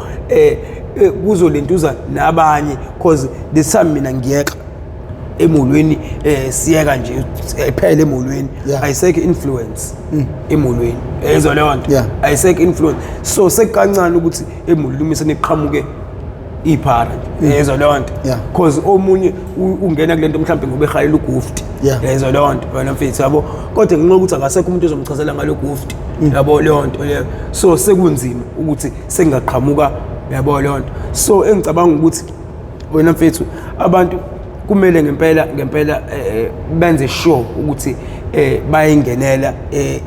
kuzolentuza nabanye because this time mina ngiyeka emolweni siyeka nje ephele emolweni ayiseke influence emolweni yezwa lonto ayiseke influence so sekukancane ukuthi emolweni umise neqhamuke iphara yezwa lonto because omunye ungena kulento mhlambe ngoba ehayela ugufti yezwa lonto wena mfethu yabo kodwa nginqoba ukuthi akasekho umuntu ozomchazela ngalo gufti yabo lonto leyo so sekunzima ukuthi sengaqhamuka yabo lonto so engicabanga ukuthi wena mfethu abantu kumele ngempela benze sure ukuthi bayingenela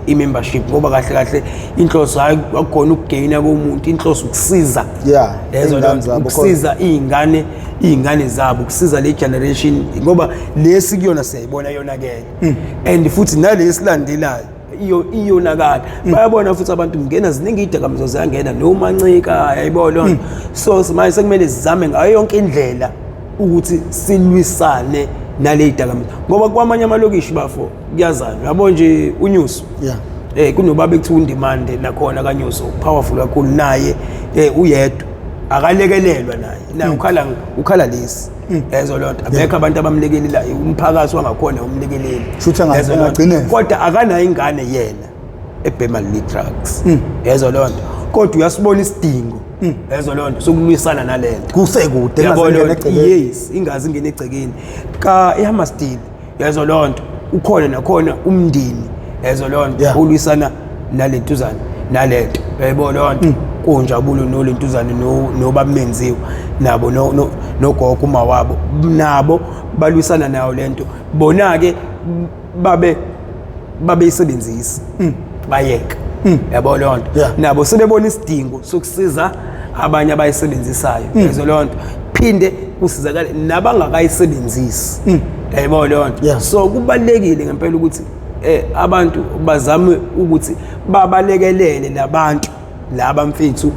i-membership ngoba kahle inhloso akukona ukugaina komuntu inhloso ukusiza ukusiza iy'ngane zabo ukusiza le generation ngoba lesi kuyona siyayibona yonakele and futhi nalesilandelayo iyonakala bayabona futhi abantu ngena ziningi idakamizwa ziyangena nomancika yayibona so manje sekumele sizame ngayo yonke indlela ukuthi silwisane nale idakamizwa ngoba kwamanye amalokishi bafo kuyazana yabo nje uNyuso kunobaba ekuthiwa uNdimande nakhona kaNyuso powerful kakhulu naye uyedwa akalekelelwa naye ukhala lesi yezwa lonto abekho abantu abamlekelela umphakathi wangakhona umlekeleli futhi angagcine kodwa akanayo ingane yena eBema Drugs yezwa lonto kodwa uyasibona isidingo yezwa lonto sokulwisana nalento kusekude yes ingazi ingene egcekeni ka eHammersdale yezwa lonto ukhona nakhona umndini yezwa lonto ulwisana nalentuzana nalento yayibona lonto kunjabulo nolentuzane nobamenziwe nabo nogogo uma wabo nabo balwisana nayo lento bona ke babe isebenzisa bayeka yabo lonto nabo sebebona isidingo sokusiza abanye abayisebenzisayo yezwa lonto phinde kusizakala nabangakayisebenzisi yabo lonto so kubalekile ngempela ukuthi abantu bazame ukuthi babalekelele labantu laba mfethu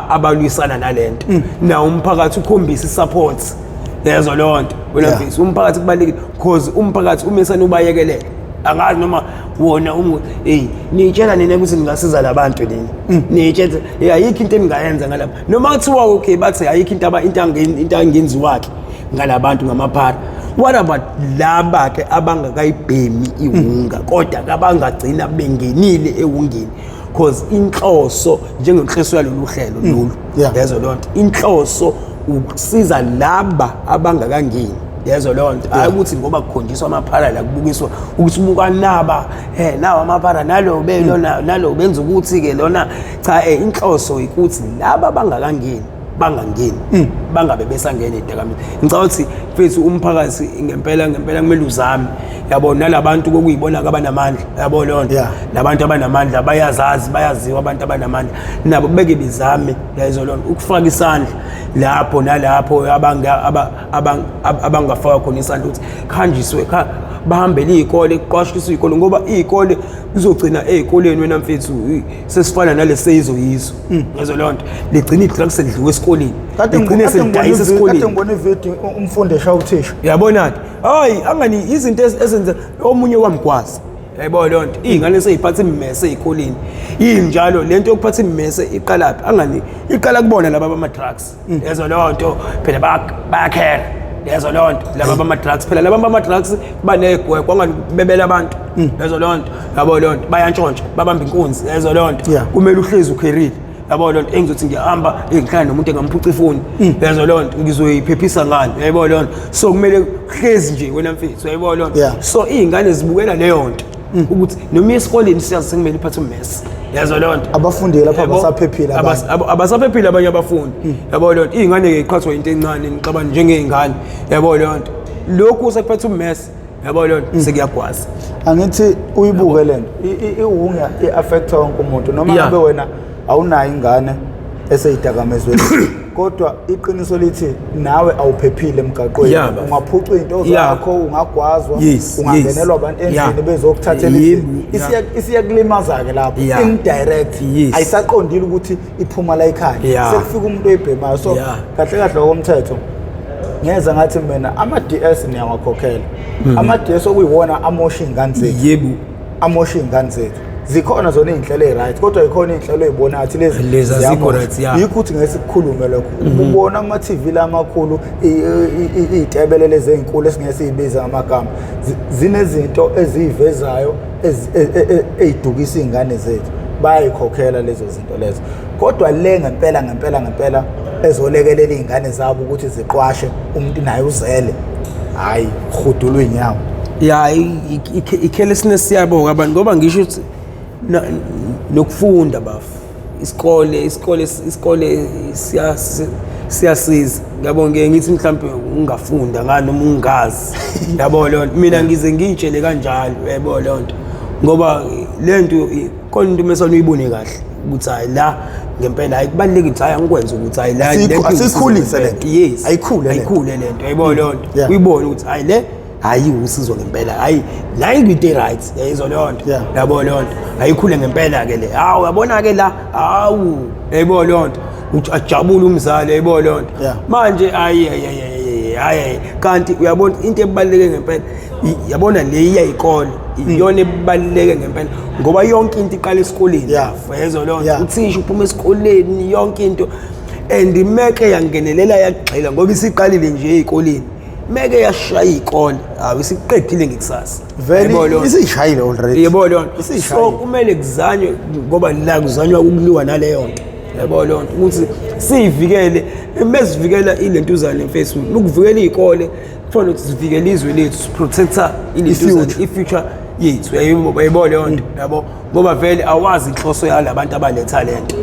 abalwisana nalento na umphakathi ukhombisa isupport yezwa lonto wena mfethu umphakathi kubalekile because umphakathi umesana ubayekelele angazi noma wona nitshela nina ukuthi ningasiza labantu nini nitshela ayikho into engayenza ngalapha noma kuthiwa okay bathi ayikho into angenziwakhe ngalabantu ngamaphara what about laba ke abangakayibhemi iwunga kodwa abangagcina bengenile ewungeni because inhloso njengenhloso yalolu hlelo lolu yezwa lonto inhloso ukusiza laba abangakangeni yezwa lonto ukuthi ngoba kukhonjiswa amaphara la kubukiswa ukuthi buka naba nawo amaphara nalo nalo benza ukuthi ke lona cha inhloso ukuthi laba bangakangeni bangangeni bangabe besangena edakamizwa ngicabanga ukuthi mfethu umphakathi ngempela kumele uzame yabona labantu kokuyibona abanamandla yabo lonto labantu abanamandla bayaziwa abantu abanamandla nabo beke bizame yayizo lonto ukufaka isandla lapho nalapho abangafaka khona isandla ukuthi khanjiswe bahambele izikole kuqwashiswe izikole ngoba izikole izogcina ezikoleni wena mfethu sesifana naleseyizwe yizo ngezo lonto ligcina idrugs sedliwe esikoleni ligcina sedayisa esikoleni kade ngibona ivideo umfundi eshawa uthisha yabona hayi angani izinto ezenza omunye wamgwazi yayibona lonto izingane seziphatha immese ezikoleni injalo lento yokuphatha immese iqalaphi angani iqala kubona laba bama drugs lezo lonto phela bayakhela lezo lonto laba bama drugs phela laba bama drugs banegwe kwangani bebela abantu lezo lonto yabo lonto bayantshontsha babamba inkunzi lezo lonto kumele uhlezi ukherile yabo lonto engizothi ngiyahamba engihlala nomuntu engamphuca ifoni lezo lonto ngizoyiphephisa ngani yabo lonto so kumele uhlezi nje wena mfethu yabo lonto so izingane zibukela leyo nto ukuthi noma esikoleni siyazi sekumele iphathe ummese yazo lonto abafundi lapha abasaphephile abasaphephile abanye abafundi yabo lonto izingane iqhathwa into encane nixabana njengezingane yabo lonto lokhu sekuphethe ummese yabo lonto sekuyagwaza angithi uyibuke lento iwunga iaffecta wonke umuntu noma ngabe wena awunayo ingane eseyidakamezweni kodwa iqiniso lithi nawe awuphephile emgaqweni ungaphuca into zakho ungagwazwa ungangenelwa abantu endlini bezokuthathela isiyakulimaza ke lapho indirect ayisaqondile ukuthi iphuma la ekhaya sekufika umuntu oyibhemayo so kahle kahle ngokomthetho ngeza ngathi mina ama DS niyawakhokhela ama DS okuyiwona amosha ingane zethu amosha ingane zethu zikhona zona izinhlelo eziright kodwa ikhona izinhlelo ezibona athi lezi yikuthi ngeke sikukhulume lokho ubona ama TV lamakhulu izitebelele zezinkulu esingeke sizibiza amagama zinezinto ezivezayo ezidukisa izingane zethu bayayikhokhela lezo zinto lezo kodwa le ngempela ezolekelela izingane zabo ukuthi ziqwashe umuntu naye uzele hayi khudulwe inyawo i-carelessness yabo abantu ngoba ngisho ukuthi nokufunda bafu isikole siyasiza yabo ngeke ngithi mhlambe ungafunda ngani noma ungazi yabo lonto mina ngize ngitshele kanjalo yabo lonto ngoba lento khona into mesana uyibone kahle ukuthi hayi la ngempela ayikubaleki ukuthi hayi angikwenza ukuthi hayi la lento asikhulise lento yes ayikhule lento yabo lonto uyibone ukuthi hayi le hayi usizo ngempela hayi la into right yayizo lonto yabo lonto ayikhule ngempela ke le hawu yabona ke la hawu yabo lonto ujabula umzali yabo lonto manje hayi kanti uyabona into ebaleke ngempela yabona le iyayikole iyona ebaleke ngempela ngoba yonke into iqala esikoleni yazo lonto uthisha uphuma esikoleni yonke into and imeke yangenelela yagxila ngoba isiqalile nje ezikoleni meke yashaya izikole isiqedile ngekusasa isishayile already yebo lonto so kumele kuzanywe ngoba la kuzanywa ukuliwa naleyo nto yebo lonto ukuthi sivikele mesivikela ilentuzana eFacebook ukuvikela izikole kufanele ukuthi sivikele izwe lethu protector ilentuzana ifuture yethu yebo lonto yabo ngoba vele awazi inhloso yalabantu abaletha lento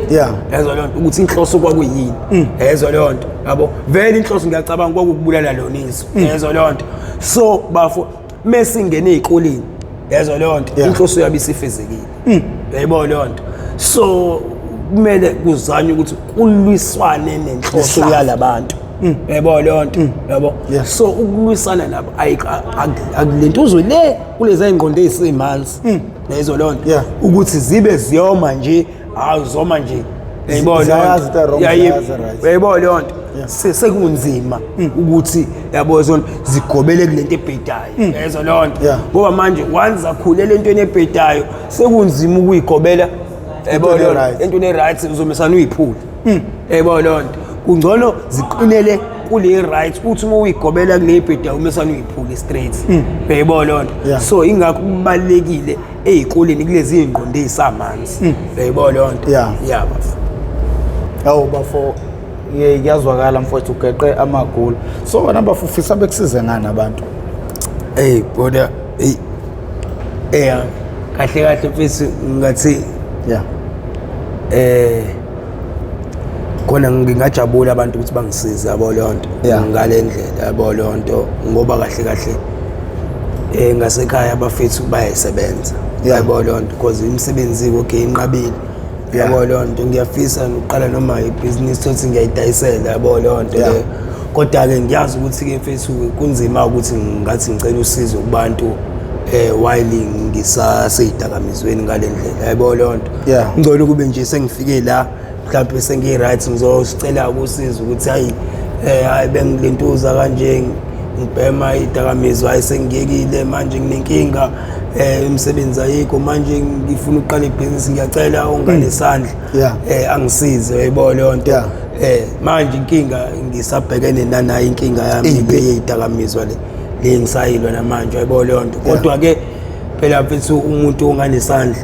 yazo lonto ukuthi inhloso kwakuyini yazo lonto yabo vele inhloso ngiyacabanga kwakubulala lona izwe yazo lonto so bafo mesingene ezikoleni yazo lonto inhloso yabisifezekile yebo lonto so kumele kuzanywe ukuthi kulwiswane nenhloso yalabantu yebo lonto yabo so ukulwisana nabo akulentuzo le kulezi ingqondo ezisemanzi lezo lonto ukuthi zibe ziyoma nje azoma nje yebo lonto sekunzima ukuthi yabo zona zigobele kulento ebhedayo lezo lonto ngoba manje once akhulele entweni ebhedayo sekunzima ukuyigobela yebo lonto into ne right uzomesana uyiphula yebo lonto kungcono ziqinele kule right uthi uma uyigobela kule bheda umesana uyiphula straight yebo lonto so ingakho kubalekile ezikoleni kulezi ingqondo ezisamanzi yebo lonto bafu awu bafo ngiyazwakala mfowethu ugeqe amagulu so wena bafufisa bekusize ngani abantu boda kahle mfisi ngathi khona ngingajabula abantu ukuthi bangisize yabo lonto ngale ndlela yabo lonto ngoba kahle ngasekhaya abafethu bayasebenza yabo lonto because imisebenzi okay inqabile yabo leyo nto ngiyafisa nokuqala noma ibhizinisi thothi ngiyayidayisela yabo leyo nto leyo kodwa-ke ngiyazi ukuthi-ke mfethu kunzima ukuthi ngathi ngicela usizo kubantu while ngisasey'dakamizweni ngale ndlela yabo leyo nto ngcono kube nje sengifike la mhlawumbe sengiyi-right ngizosicela-ke usizo ukuthi hayi bengilentuza kanje ngibhema idakamizwa hayi sengiyekile manje nginenkinga imisebenzi ayikho manje ngifuna ukuqala ibhizinisi ngiyacela unganesandla angisize uyayibona leyo nto manje inkinga ngisabhekene nanayo inkinga yami yeyidakamizwa le ngisayilwa namanje uyayibona leyo nto kodwa-ke phela mfethu umuntu onganesandla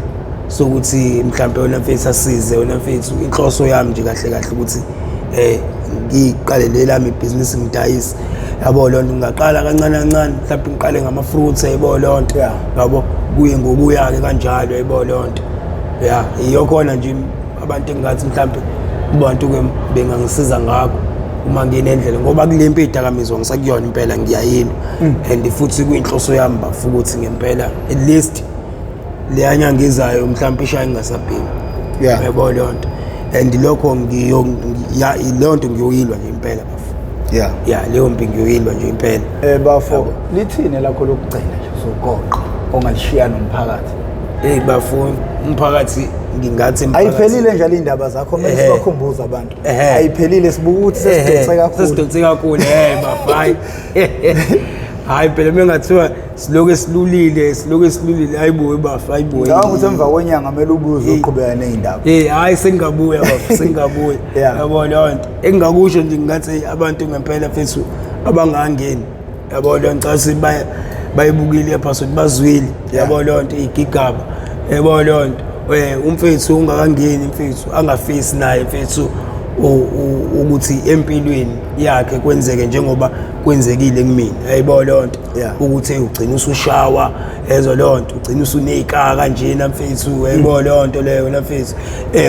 sokuthi mhlawumbe wona mfethu asize wona mfethu inhloso yami nje kahle kahle ukuthi ngiqalele lami ibhizinisi ngidayise yabo leyo nto ngingaqala kancane kancane mhlawumbe ngiqale ngama-fruits yayibona leyo nto yabo kuye ngokuya-ke kanjalo yayibona leyo nto iyo khona nje abantu engingathi mhlawumbe abantu-ke bengangisiza ngakho uma nginendlela ngoba kule mpi idakamizwa ngisakuyona impela ngiyayilwa and futhi kuyinhloso yami bafuka ukuthi ngempela at least leya nyanga ezayo mhlawumbe ishaye ngingasabhemi yayibona leyo nto and lokho leyo nto ngiyoyilwa nje impela bafu leyo mpi ngiyoyilwa nje impela bafo lithini lakho lokugcina nje sogoqa ongalishiya nomphakathi bafu umphakathi ngingathi ayiphelile njalo indaba zakho kumele sibakhumbuze abantu ayiphelile sibuka ukuthi sesidonse kakhulu bafayi hayi phela mengathiwa siloke silulile hayibuye bafa hayibuye ngicabanga ukuthi emva kwenyanga kumele ubuze uqhubeka nezindaba hayi sengingabuya bafa sengingabuya yabona leyo nto engingakusho nje ngingathi abantu ngempela mfethu abangangeni yabona leyo nto xa bayibukile ephasodi bazwile yabona leyo nto igigaba yabona leyo nto umfethu ungakangeni mfethu angafisi naye mfethu ukuthi empilweni yakhe kwenzeke njengoba kwenzekile kumina ayibona leyo nto ukuthi ugcina usushawa ezo leyo nto ugcina usuney'kaka kanjena mfethu ayibona leyo nto leyo wena mfethu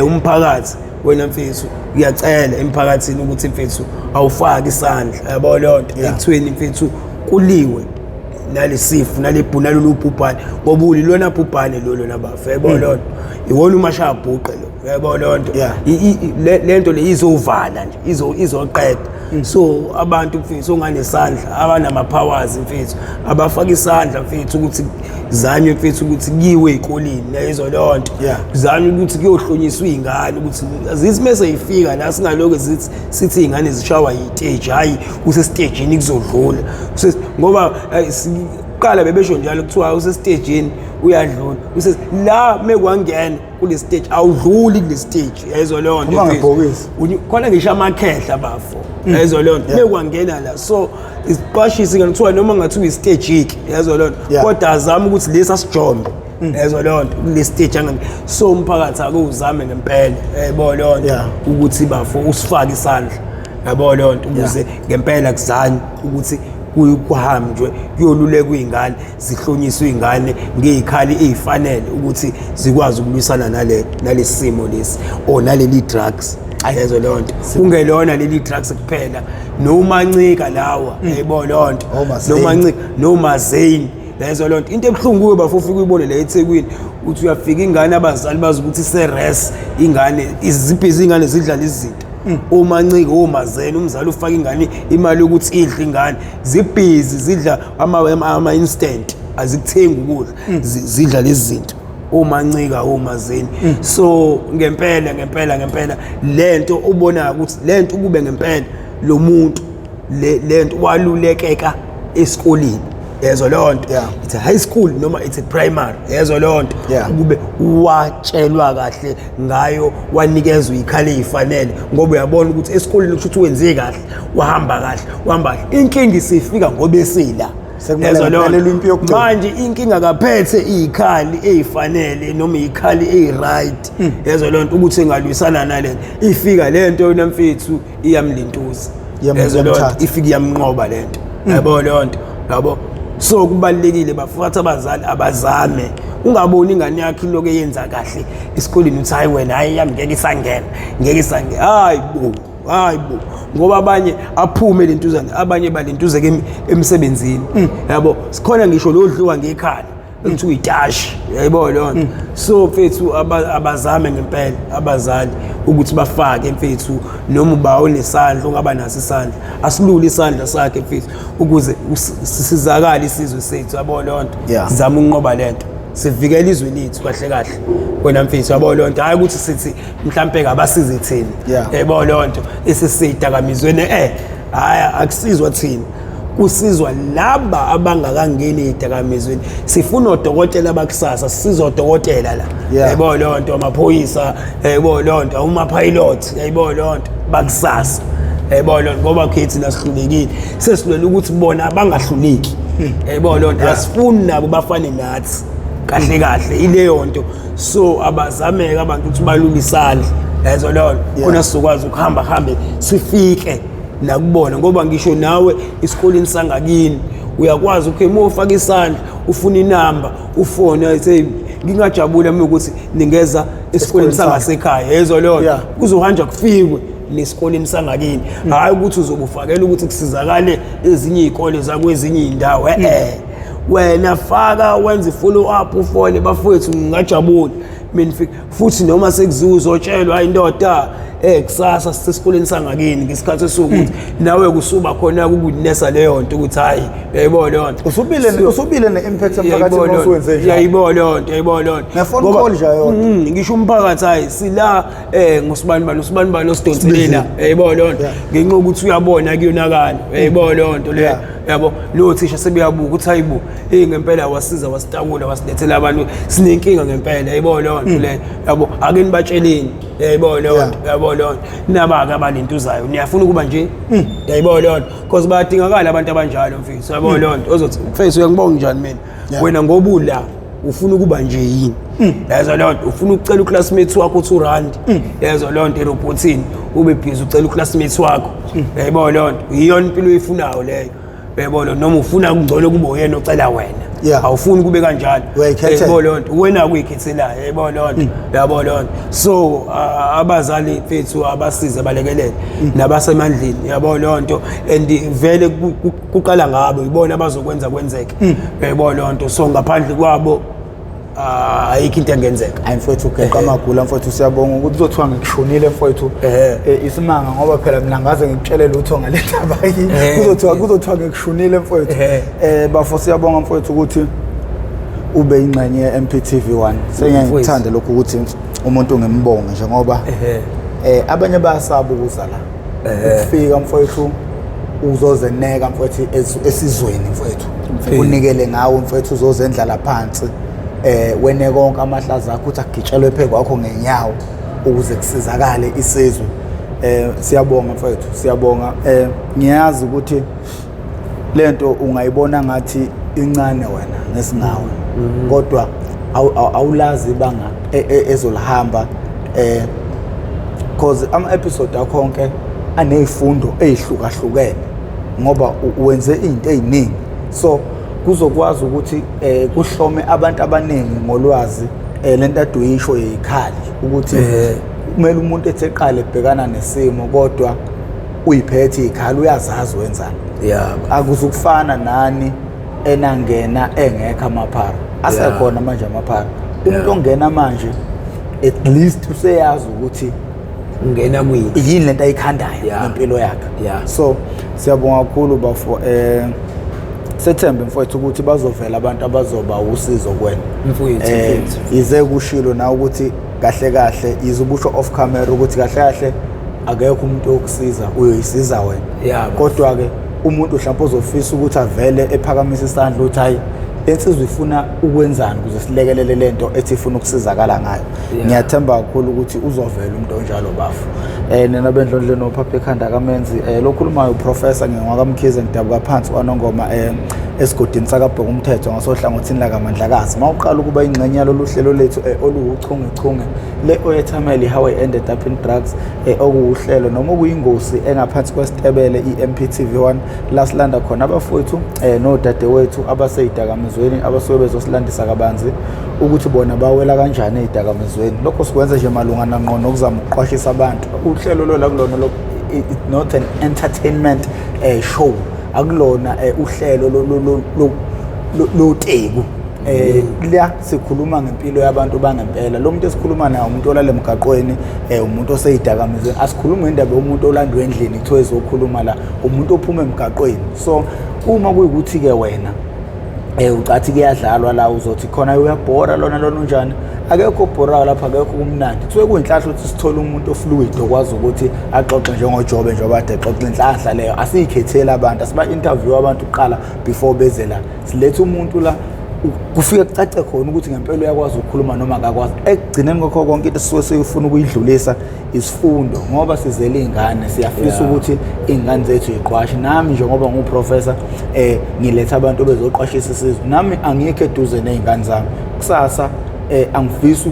umphakathi wena mfethu ngiyacela emphakathini ukuthi mfethu awufake isandla ayibona leyo nto ekuthweni mfethu kuliwe nalesifo nalolu bhubhane ngoba ulilona bhubhane lolo nabafa yayibona leyo nto iwona umashabhuqe lo yayibona leyo nto le nto le izovala nje izoqeda so abantu mfethu onganesandla abanama-powers mfethu abafaka isandla mfethu ukuthi kuzanywe mfethu ukuthi kuyiwe ey'koleni yayizo leyo nto kuzanywe ukuthi kuyohlonyiswa iy'ngane ukuthi zithi mese yifika la singaloke sithi iy'ngane zishawa yiteji hhayi kusestejini kuzodlula ngoba kuqala bebesho njalo kuthiwa usestejini uyadlula la mekwangena kule stage awudluli kule stage yayizo leyo nto khona ngisho amakhehla bafo yayizo leyo nto mekwangena la so isiqwashisi kuthiwa noma ngathiwa i-stage-iki yayizo leyo nto kodwa azame ukuthi lesi asijombe yayizo leyo nto kule stage so umphakathi ake uzame ngempela yayibona leyo nto ukuthi bafo usifake isandla yabona leyo nto ukuze ngempela kuzanywe ukuthi kuhamjwe kuyolulekwa iy'ngane zihlonyiswe iy'ngane ngey'khali ey'fanele ukuthi zikwazi ukulwisana nalesi simo lesi or naleli drugs ayezo leyo nto kungelona leli drugs kuphela nomancika lawa yayibona leyo nto nomancika nomazeni lezo leyo nto into ebuhlungu-ke bafofika uyibone la eThekwini uthi uyafika ingane abazali bazi ukuthi ise-res ingane zibhizi iy'ngane zidlala izinto omancika omazeni umzali ufaka ingane imali yokuthi idle ingane zibhizi zidla ama-instant azikuthengi ukudla zidla lezi zinto omancika omazeni so ngempela lento ubonayo ukuthi lento kube ngempela lo muntu lento walulekeka esikoleni yezo leyo nto it's a high school noma it's a primary yezo leyo nto kube watshelwa kahle ngayo wanikezwa ikhali ezifanele ngoba uyabona ukuthi esikoleni kusho ukuthi wenze kahle wahamba inkinga isifika ngoba esila yezo leyo manje inkinga kaphethe izikhali ezifanele noma izikhali eziright yezo leyo nto ukuthi engalwisana nalento ifika lento yona mfethu iyamlintuza yezo leyo nto ifika iyamnqoba lento yabo leyo nto yabo so kubalekile bafuthi abazali abazame ungaboni ingane yakhe lokho eyenza kahle esikoleni uthi hayi wena hayi yami ngeke isangena hayi bo ngoba abanye aphume lentuzana abanye balentuzeke emsebenzini yabo sikhona ngisho lodliwa ngekhaya ekuthiwa itashi yayibona lonto so mfethu abazame ngempela abazali ukuthi bafake mfethu noma uba unesandla ungaba naso isandla asilule isandla sakhe mfethu ukuze sisizakale isizwe sethu yabona lonto sizama ukunqoba lento sivikela izwe lethu kahle kahle wena mfethu yabona lonto hayi ukuthi sithi mhlambe ngabasize thina yabona lonto esisidakamizweni hayi akusizwa thina kusizwa laba abangakangeni ezidakamizweni sifuna odokotela bakusasa sizwa odokotela la yayibona lonto amaphoyisa yayibona lonto uma pilot yayibona lonto bakusasa yayibona lonto ngoba khithi nasihlulekile sesilwela ukuthi bona abangahluleki yayibona lonto asifuni nabo bafane nathi kahle kahle ileyo nto so abazameke abantu ukuthi balule isandla yazo lonto khona sizokwazi ukuhamba hambe sifike nakubona ngoba ngisho nawe isikoleni sangakini uyakwazi ufaka isandla ufuna inamba ufone ayithi ngingajabula mina ukuthi ningeza esikoleni sangasekhaya yezo lonto kuzohanja kufikwe nesikoleni sangakini hayi ukuthi uzobufakela ukuthi kusizakale ezinye izikole zakwezinye indawo wena faka wenze follow up ufone bafowethu ngingajabula mina futhi noma sekuzuza otshelwa indoda kusasa sisesikoleni sangakini ngesikhathi sokuthi nawe kusuba khona ukunesa leyo nto ukuthi hayi yayibona lonto usubile neimpact emphakathini osuwenze nje yayibona lonto ngefone call nje yona ngisho umphakathi hayi sila ngosibani bani osidonselela yayibona lonto ngenxa ukuthi uyabona kuyonakala yayibona lonto le yabo lo thisha sebeyabuka ukuthi hayibo ngempela wasiza wasitakula wasilethela abantu sinenkinga ngempela yayibona lonto le yabo ake nibatsheleni yayibona lonto yabo lonto nabake abalentuzayo niyafuna ukuba nje yayibona lonto because bayadingakala abantu abanjalo mfethu yabona lonto ozothi mfethu uyangibonga njani mina wena ngoba ula ufuna ukuba nje yini yazo lonto ufuna ukucela uclassmate wakho u2 rand yazo lonto erobothini ube busy ucela uclassmate wakho yayibona lonto iyona impilo oyifunayo leyo yayibona noma ufuna ukungcono kube uyena ocela wena awufuni kube kanjalo yayibona lonto wena kuyikhethelayo yayibona lonto yabona lonto so abazali mfethu abasize balekelele nabasemandleni yabona lonto and vele kuqala ngabo ibona abazokwenza kwenzeke yayibona lonto so ngaphandle kwabo ayikho into engenzeka hayi mfowethu ugeqa amagula mfowethu siyabonga ukuthi uzothiwa ngikushonile mfowethu isimanga ngoba phela mina ngaze ngikutshele lutho ngalendaba yini kuzothiwa ngikushonile mfowethu bafo siyabonga mfowethu ukuthi ube ingxenye ye-MPTV1 sengiyangithanda lokho ukuthi umuntu ngimbonge njengoba abanye bayasaba ukuza la ukufika mfowethu uzozeneka mfowethu esizweni mfowethu unikele ngawo mfowethu uzozendlala phansi wene konke amahlaza akho uthi agitshelwe phe kwakho ngenyawo ukuze kusizakale isizwe siyabonga mfowethu siyabonga ngiyazi ukuthi lento ungayibona ngathi incane wena ngesingawe kodwa awulazi ibanga ezolihamba because ama episode akho konke anezifundo ezihlukahlukene ngoba wenze izinto eziningi so kuzokwazi ukuthi kuhlome abantu abaningi ngolwazi lento aduyisho yikhali ukuthi kumele umuntu etheqale ebhekana nesimo kodwa uyiphethe ikhali uyazazi wenzani akuzukufana nani enangena engekho amaphara asekhona manje amaphara umuntu ongena manje at least useyazi ukuthi ungena kuyini yini lento ayikhandayo empilo yakhe so siyabonga kakhulu bafo sethembe mfowethu ukuthi bazovela abantu abazoba usizo kuwena mfowethu ize kushilo na ukuthi kahle kahle izubusho off camera ukuthi kahle kahle akekho umuntu okusiza uyoyisiza wena kodwa ke umuntu mhlawumbe uzofisa ukuthi avele ephakamisa isandla uthi hayi insizwe ifuna ukwenzani ukuze silekelele lento ethi ifuna ukusizakala ngayo ngiyathemba kakhulu ukuthi uzovela umuntu onjalo bafu nina bendlondle nophaphe ekhanda kamenzi lokhulumayo uprofessor ngingakamkhize ngidabuka phansi kwanongoma esigodini sakabheka umthetho ngasohlangothini la kaMandlakazi mawuqala ukuba ingxenye loluhlelo lethu oluchungechunge le oyethameli how I ended up in drugs okuhlelo noma kuyingozi engaphansi kwesitebele iMPTV1 lasilanda khona abafowethu nodadewethu abaseyidakamizweni abasuke bezosilandisa kabanzi ukuthi bona bawela kanjani ezidakamizweni lokho sikwenza nje malungana ngqo nokuzama ukuqwashisa abantu uhlelo lo la kulona lo it's not an entertainment show akulona uhlelo lo teku La sikhuluma ngempilo yabantu bangempela. Lo muntu esikhuluma naye umuntu olala emgaqweni, umuntu oseyidakamizweni. Asikhuluma indaba yomuntu olandwe endlini kuthiwa ezokhuluma la, umuntu ophuma emgaqweni. So uma kuyikuthi ke wena ucathi kuyadlalwa la uzothi khona uyabhora lona unjani, akekho obhorayo lapha, akekho kumnandi. Kusuke kuyinhlahla ukuthi sithole umuntu ofluid okwazi ukuthi axoxe njengoJobe njengoba ade exoxe inhlahla leyo. Asiyikhetheli abantu, asiba-interview abantu kuqala before beze la. Silethe umuntu la kufike kucace khona ukuthi ngempela uyakwazi ukukhuluma noma akakwazi. Ekugcineni kwakho konke into sisuke sifuna ukuyidlulisa isifundo, ngoba sizele iy'ngane siyafisa ukuthi iy'ngane zethu yiqwashe. Nami njengoba ngiwuprofessor ngiletha abantu bezoqwashisa isizwe, nami angikho eduze ney'ngane zami. Kusasa angifisi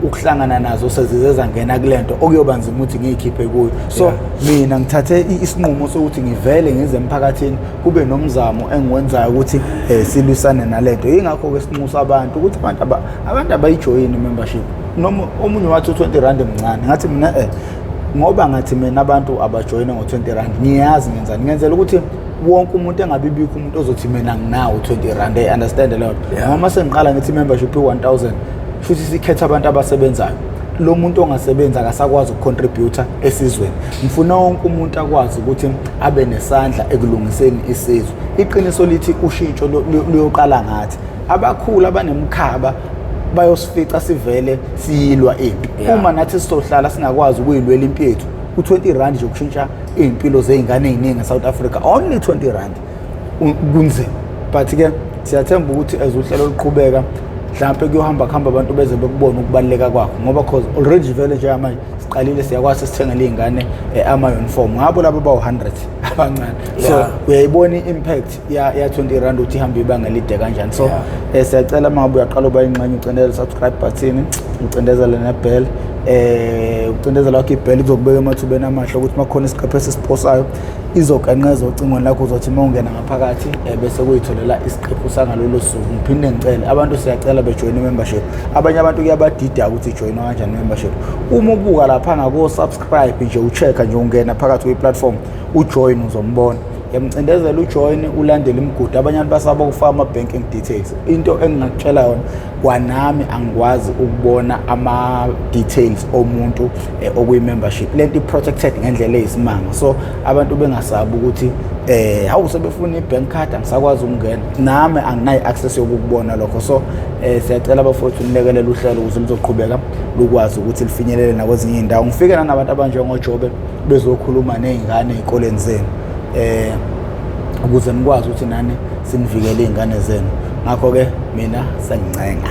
ukuhlangana nazo sezize zangena kulento okuyoba nzima ukuthi ngiyikhiphe kuyo. So mina ngithathe isinqumo sokuthi ngivele ngize emphakathini kube nomzamo engiwenzayo ukuthi silwisane nalento. Yingakho ke sinxusa abantu ukuthi abantu abayijoyini membership. Noma omunye wathi 20 rand emncane, ngathi mina ngoba ngathi mina abantu abajoyina ngo-20 rand ngiyazi ngenzani, ngenzela ukuthi wonke umuntu engabibikho umuntu ozothi mina nginawo 20 rand. I understand a lot. Noma sengiqala ngithi membership i-1000 futhi sikhetha abantu abasebenzayo, lo muntu ongasebenzi akasakwazi ukucontributor esizweni. Ngifuna wonke umuntu akwazi ukuthi abe nesandla ekulungiseni isizwe. Iqiniso lithi ushintsho luyoqala ngathi. Abakhulu abanemkhaba bayosifica sivele siyilwa impi. Uma nathi sizohlala singakwazi ukuyilwela impi yethu, u-20 rand nje ukushintsha iy'mpilo zey'ngane ey'ningi eSouth Africa, only 20 rand kunzima. But ke siyathemba ukuthi as uhlelo luqhubeka mhlawumbe kuyohamba abantu beze bekubona ukubaluleka kwakho, ngoba cause already vele nje manje siqalile siyakwazi sithengele iy'ngane ama-uniform ngabo labo bawu-100 abancane. So uyayibona i-impact ya 20 rand ukuthi ihambe ibanga elide kanjani. So siyacela uma ngabe uyaqala uba ingxenye ucindezele subscribe button, ucindezele nebell, ucindezela wakho ibheli izokubeka emathubeni amahle ukuthi makhona isiqephu esisiphosayo izokanqeza ocingweni lakho, uzothi uma ungena ngaphakathi bese kuyitholela isiqephu sangalolo suku. Ngiphinde ngicele abantu, siyacela bejoyine membership. Abanye abantu kuyabadida ukuthi ijoyinwa kanjani membership. Uma ubuka lapha ngako subscribe nje ucheck nje ungena phakathi kwe-platform ujoin uzombona. Yamcindezela ujoin ulandele imigudu. Abanye abantu basaba ukufaka ama-banking details. Into engingakutshela yona, kwanami angikwazi ukubona ama-details omuntu okuyi-membership. Lento i-protected ngendlela eyisimanga. So abantu bengasabi ukuthi hawu sebefuna i-bank card angisakwazi ukungena, nami anginayo access yokukubona lokho. So siyacela abafowethu nilekelele uhlelo ukuze lizoqhubeka lukwazi ukuthi lifinyelele nakwezinye iy'ndawo. Ngifike nanabantu abanjengoJobe bezokhuluma ney'ngane ey'koleni zenu, ukuze nikwazi ukuthi nani sinivikele iy'ngane zenu. Ngakho-ke mina sengincenga.